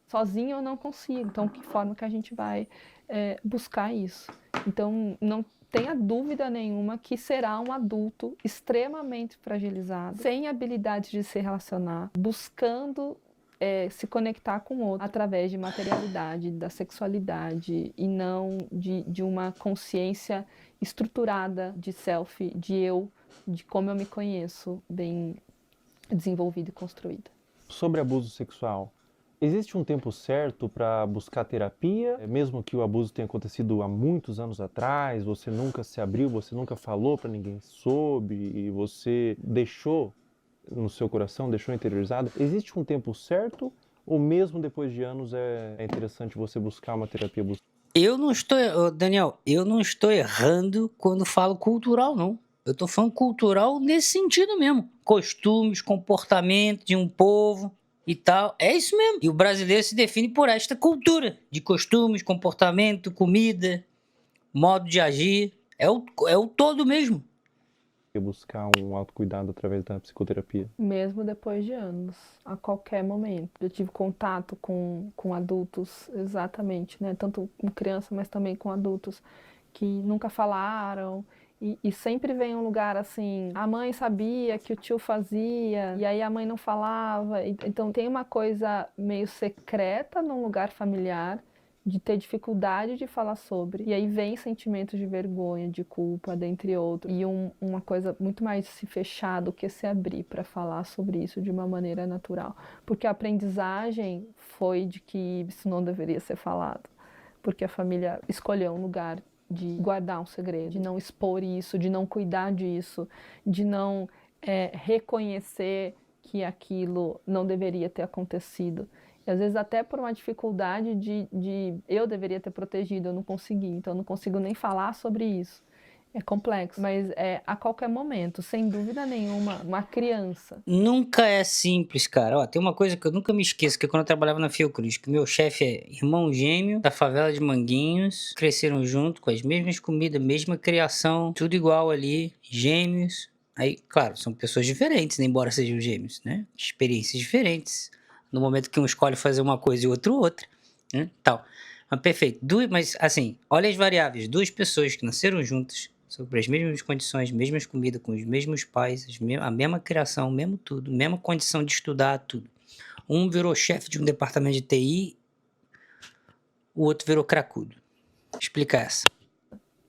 sozinho eu não consigo. Então, que forma que a gente vai buscar isso? Então, não tenha dúvida nenhuma que será um adulto extremamente fragilizado, sem habilidade de se relacionar, buscando se conectar com o outro através de materialidade, da sexualidade e não de uma consciência estruturada de self, de eu, de como eu me conheço, bem desenvolvida e construída. Sobre abuso sexual, existe um tempo certo para buscar terapia? Mesmo que o abuso tenha acontecido há muitos anos atrás, você nunca se abriu, você nunca falou para ninguém soube e você deixou no seu coração, deixou interiorizado. Existe um tempo certo ou mesmo depois de anos é interessante você buscar uma terapia? Eu não estou, Daniel, eu não estou errando quando falo cultural, não. Eu estou falando cultural nesse sentido mesmo. Costumes, comportamento de um povo e tal. É isso mesmo. E o brasileiro se define por esta cultura de costumes, comportamento, comida, modo de agir. É o todo mesmo. Buscar um autocuidado através da psicoterapia. Mesmo depois de anos, a qualquer momento. Eu tive contato com adultos, exatamente, né? Tanto com criança, mas também com adultos que nunca falaram. E sempre vem um lugar assim, a mãe sabia que o tio fazia, e aí a mãe não falava. Então tem uma coisa meio secreta num lugar familiar, de ter dificuldade de falar sobre. E aí vem sentimentos de vergonha, de culpa, dentre outros. E uma coisa muito mais se fechar do que se abrir para falar sobre isso de uma maneira natural. Porque a aprendizagem foi de que isso não deveria ser falado. Porque a família escolheu um lugar de guardar um segredo, de não expor isso, de não cuidar disso, de não reconhecer que aquilo não deveria ter acontecido. E às vezes até por uma dificuldade de eu deveria ter protegido, eu não consegui, então eu não consigo nem falar sobre isso. É complexo, mas a qualquer momento, sem dúvida nenhuma, uma criança. Nunca é simples, cara. Ó, tem uma coisa que eu nunca me esqueço, que é quando eu trabalhava na Fiocruz, que meu chefe é irmão gêmeo da favela de Manguinhos, cresceram junto com as mesmas comidas, mesma criação, tudo igual ali, gêmeos. Aí, claro, são pessoas diferentes, né, embora sejam gêmeos, né? Experiências diferentes. No momento que um escolhe fazer uma coisa e o outro outra, né? Tal. Mas perfeito. Mas assim, olha as variáveis. Duas pessoas que nasceram juntas, sobre as mesmas condições, mesmas comidas, com os mesmos pais, a mesma criação, mesmo tudo, mesma condição de estudar, tudo. Um virou chefe de um departamento de TI, o outro virou cracudo. Explica essa.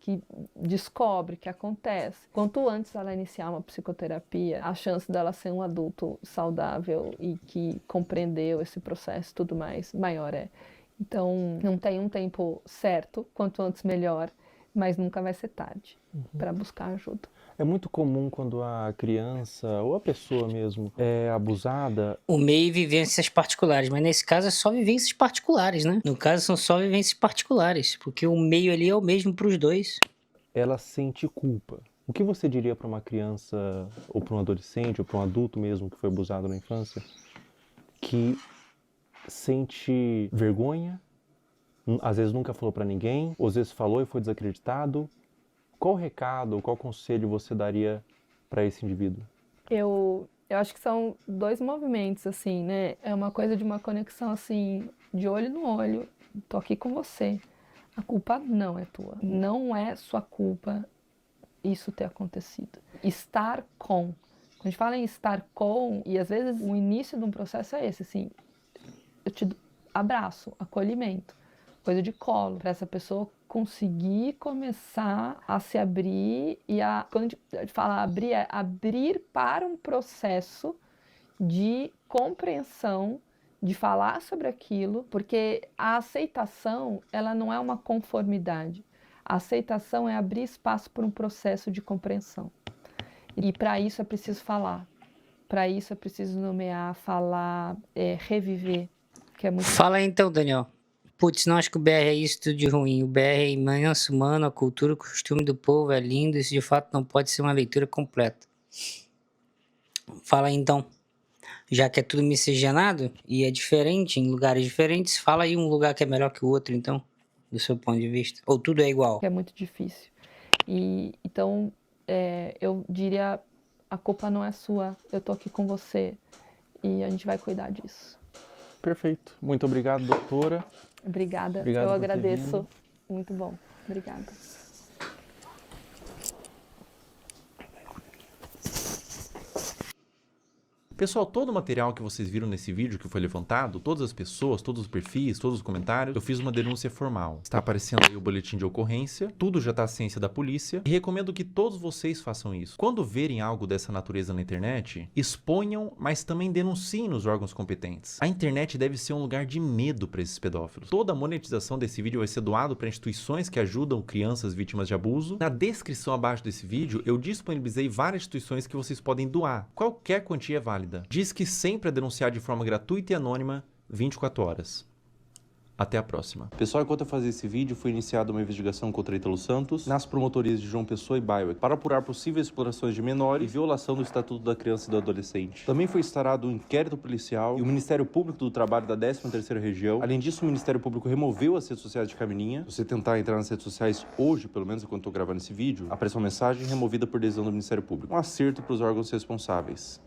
Que descobre, que acontece. Quanto antes ela iniciar uma psicoterapia, a chance dela ser um adulto saudável e que compreendeu esse processo e tudo mais, maior é. Então, não tem um tempo certo, quanto antes melhor, mas nunca vai ser tarde para buscar ajuda. É muito comum quando a criança ou a pessoa mesmo é abusada. O meio e vivências particulares, mas nesse caso é só vivências particulares, né? No caso são só vivências particulares, porque o meio ali é o mesmo para os dois. Ela sente culpa. O que você diria para uma criança, ou para um adolescente, ou para um adulto mesmo que foi abusado na infância, que sente vergonha, às vezes nunca falou para ninguém, ou às vezes falou e foi desacreditado? Qual recado ou qual conselho você daria para esse indivíduo? Eu acho que são dois movimentos, assim, né? É uma coisa de uma conexão, assim, de olho no olho. Tô aqui com você. A culpa não é tua. Não é sua culpa isso ter acontecido. Estar com. Quando a gente fala em estar com, e às vezes o início de um processo é esse, assim, eu te abraço, acolhimento, coisa de colo, para essa pessoa conseguir começar a se abrir e quando a gente fala abrir, é abrir para um processo de compreensão, de falar sobre aquilo, porque a aceitação, ela não é uma conformidade. A aceitação é abrir espaço para um processo de compreensão. E para isso é preciso falar. Para isso é preciso nomear, falar, reviver, que é muito... Fala aí então, Daniel. Putz, não acho que o BR é isso tudo de ruim. O BR é imenso, humano, a cultura, o costume do povo é lindo. Isso de fato não pode ser uma leitura completa. Fala aí então. Já que é tudo miscigenado e é diferente, em lugares diferentes, fala aí um lugar que é melhor que o outro, então, do seu ponto de vista. Ou tudo é igual? É muito difícil. Então, eu diria, a culpa não é sua. Eu tô aqui com você e a gente vai cuidar disso. Perfeito. Muito obrigado, doutora. Obrigada. Obrigado Eu por ter agradeço. vindo. Muito bom. Obrigada. Pessoal, todo o material que vocês viram nesse vídeo que foi levantado, todas as pessoas, todos os perfis, todos os comentários, eu fiz uma denúncia formal. Está aparecendo aí o boletim de ocorrência, tudo já está à ciência da polícia e recomendo que todos vocês façam isso. Quando verem algo dessa natureza na internet, exponham, mas também denunciem nos órgãos competentes. A internet deve ser um lugar de medo para esses pedófilos. Toda a monetização desse vídeo vai ser doado para instituições que ajudam crianças vítimas de abuso. Na descrição abaixo desse vídeo, eu disponibilizei várias instituições que vocês podem doar. Qualquer quantia é válida. Diz que sempre a denunciar de forma gratuita e anônima, 24 horas. Até a próxima. Pessoal, enquanto eu fazia esse vídeo, foi iniciada uma investigação contra Ítalo Santos nas promotorias de João Pessoa e Bairro para apurar possíveis explorações de menor e violação do Estatuto da Criança e do Adolescente. Também foi instaurado um inquérito policial e o Ministério Público do Trabalho da 13ª Região. Além disso, o Ministério Público removeu as redes sociais de Camilinha. Se você tentar entrar nas redes sociais hoje, pelo menos enquanto eu tô gravando esse vídeo, aparece uma mensagem removida por decisão do Ministério Público. Um acerto para os órgãos responsáveis.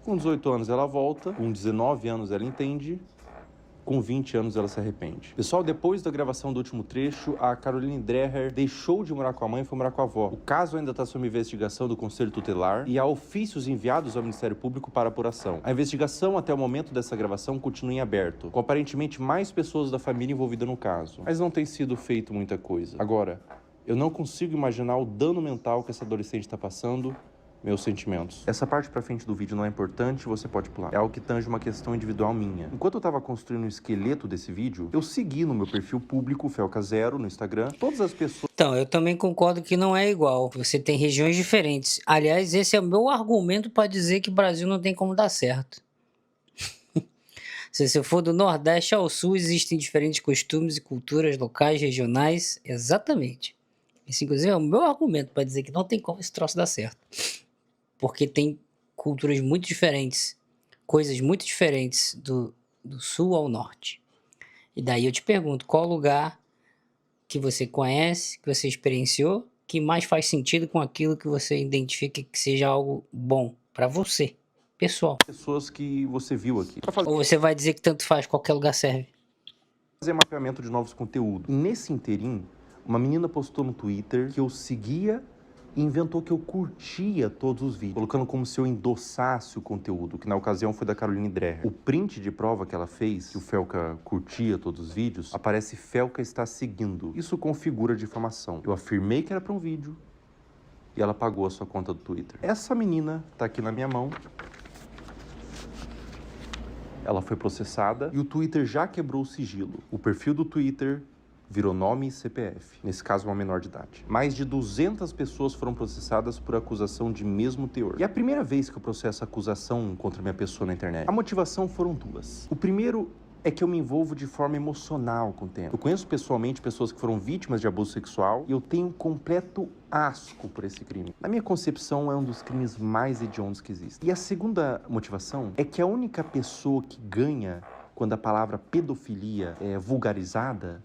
Com 18 anos ela volta, com 19 anos ela entende, com 20 anos ela se arrepende. Pessoal, depois da gravação do último trecho, a Caroline Dreher deixou de morar com a mãe e foi morar com a avó. O caso ainda está sob investigação do Conselho Tutelar e há ofícios enviados ao Ministério Público para apuração. A investigação até o momento dessa gravação continua em aberto, com aparentemente mais pessoas da família envolvidas no caso. Mas não tem sido feito muita coisa. Agora, eu não consigo imaginar o dano mental que essa adolescente está passando. Meus sentimentos. Essa parte pra frente do vídeo não é importante, você pode pular. É algo que tange uma questão individual minha. Enquanto eu tava construindo o esqueleto desse vídeo, eu segui no meu perfil público, Felca0, no Instagram, todas as pessoas... Então, eu também concordo que não é igual. Você tem regiões diferentes. Aliás, esse é o meu argumento para dizer que o Brasil não tem como dar certo. Se você for do Nordeste ao Sul, existem diferentes costumes e culturas locais, regionais. Exatamente. Esse, inclusive, é o meu argumento para dizer que não tem como esse troço dar certo. Porque tem culturas muito diferentes, coisas muito diferentes do sul ao norte. E daí eu te pergunto, qual lugar que você conhece, que você experienciou, que mais faz sentido com aquilo que você identifica que seja algo bom para você, pessoal? Pessoas que você viu aqui. Ou você vai dizer que tanto faz, qualquer lugar serve? Fazer mapeamento de novos conteúdos. Nesse interim, uma menina postou no Twitter que eu seguia e inventou que eu curtia todos os vídeos, colocando como se eu endossasse o conteúdo, que na ocasião foi da Caroline Dreher. O print de prova que ela fez, que o Felca curtia todos os vídeos, aparece Felca está seguindo. Isso configura difamação. Eu afirmei que era para um vídeo e ela pagou a sua conta do Twitter. Essa menina tá aqui na minha mão. Ela foi processada e o Twitter já quebrou o sigilo. O perfil do Twitter virou nome e CPF, nesse caso uma menor de idade. Mais de 200 pessoas foram processadas por acusação de mesmo teor. E é a primeira vez que eu processo acusação contra minha pessoa na internet. A motivação foram duas. O primeiro é que eu me envolvo de forma emocional com o tema. Eu conheço pessoalmente pessoas que foram vítimas de abuso sexual e eu tenho um completo asco por esse crime. Na minha concepção, é um dos crimes mais hediondos que existem. E a segunda motivação é que a única pessoa que ganha quando a palavra pedofilia é vulgarizada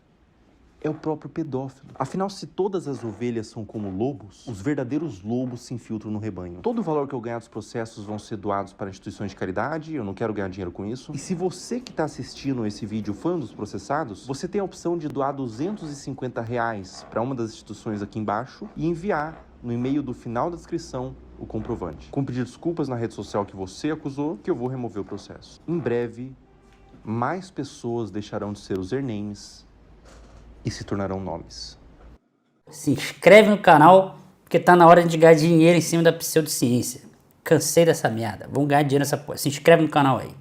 é o próprio pedófilo. Afinal, se todas as ovelhas são como lobos, os verdadeiros lobos se infiltram no rebanho. Todo o valor que eu ganhar dos processos vão ser doados para instituições de caridade, eu não quero ganhar dinheiro com isso. E se você que está assistindo esse vídeo foi um dos processados, você tem a opção de doar R$250 para uma das instituições aqui embaixo e enviar no e-mail do final da descrição o comprovante. Com pedir desculpas na rede social que você acusou, que eu vou remover o processo. Em breve, mais pessoas deixarão de ser usernames e se tornarão nomes. Se inscreve no canal, porque tá na hora de ganhar dinheiro em cima da pseudociência. Cansei dessa merda. Vamos ganhar dinheiro nessa porra. Se inscreve no canal aí.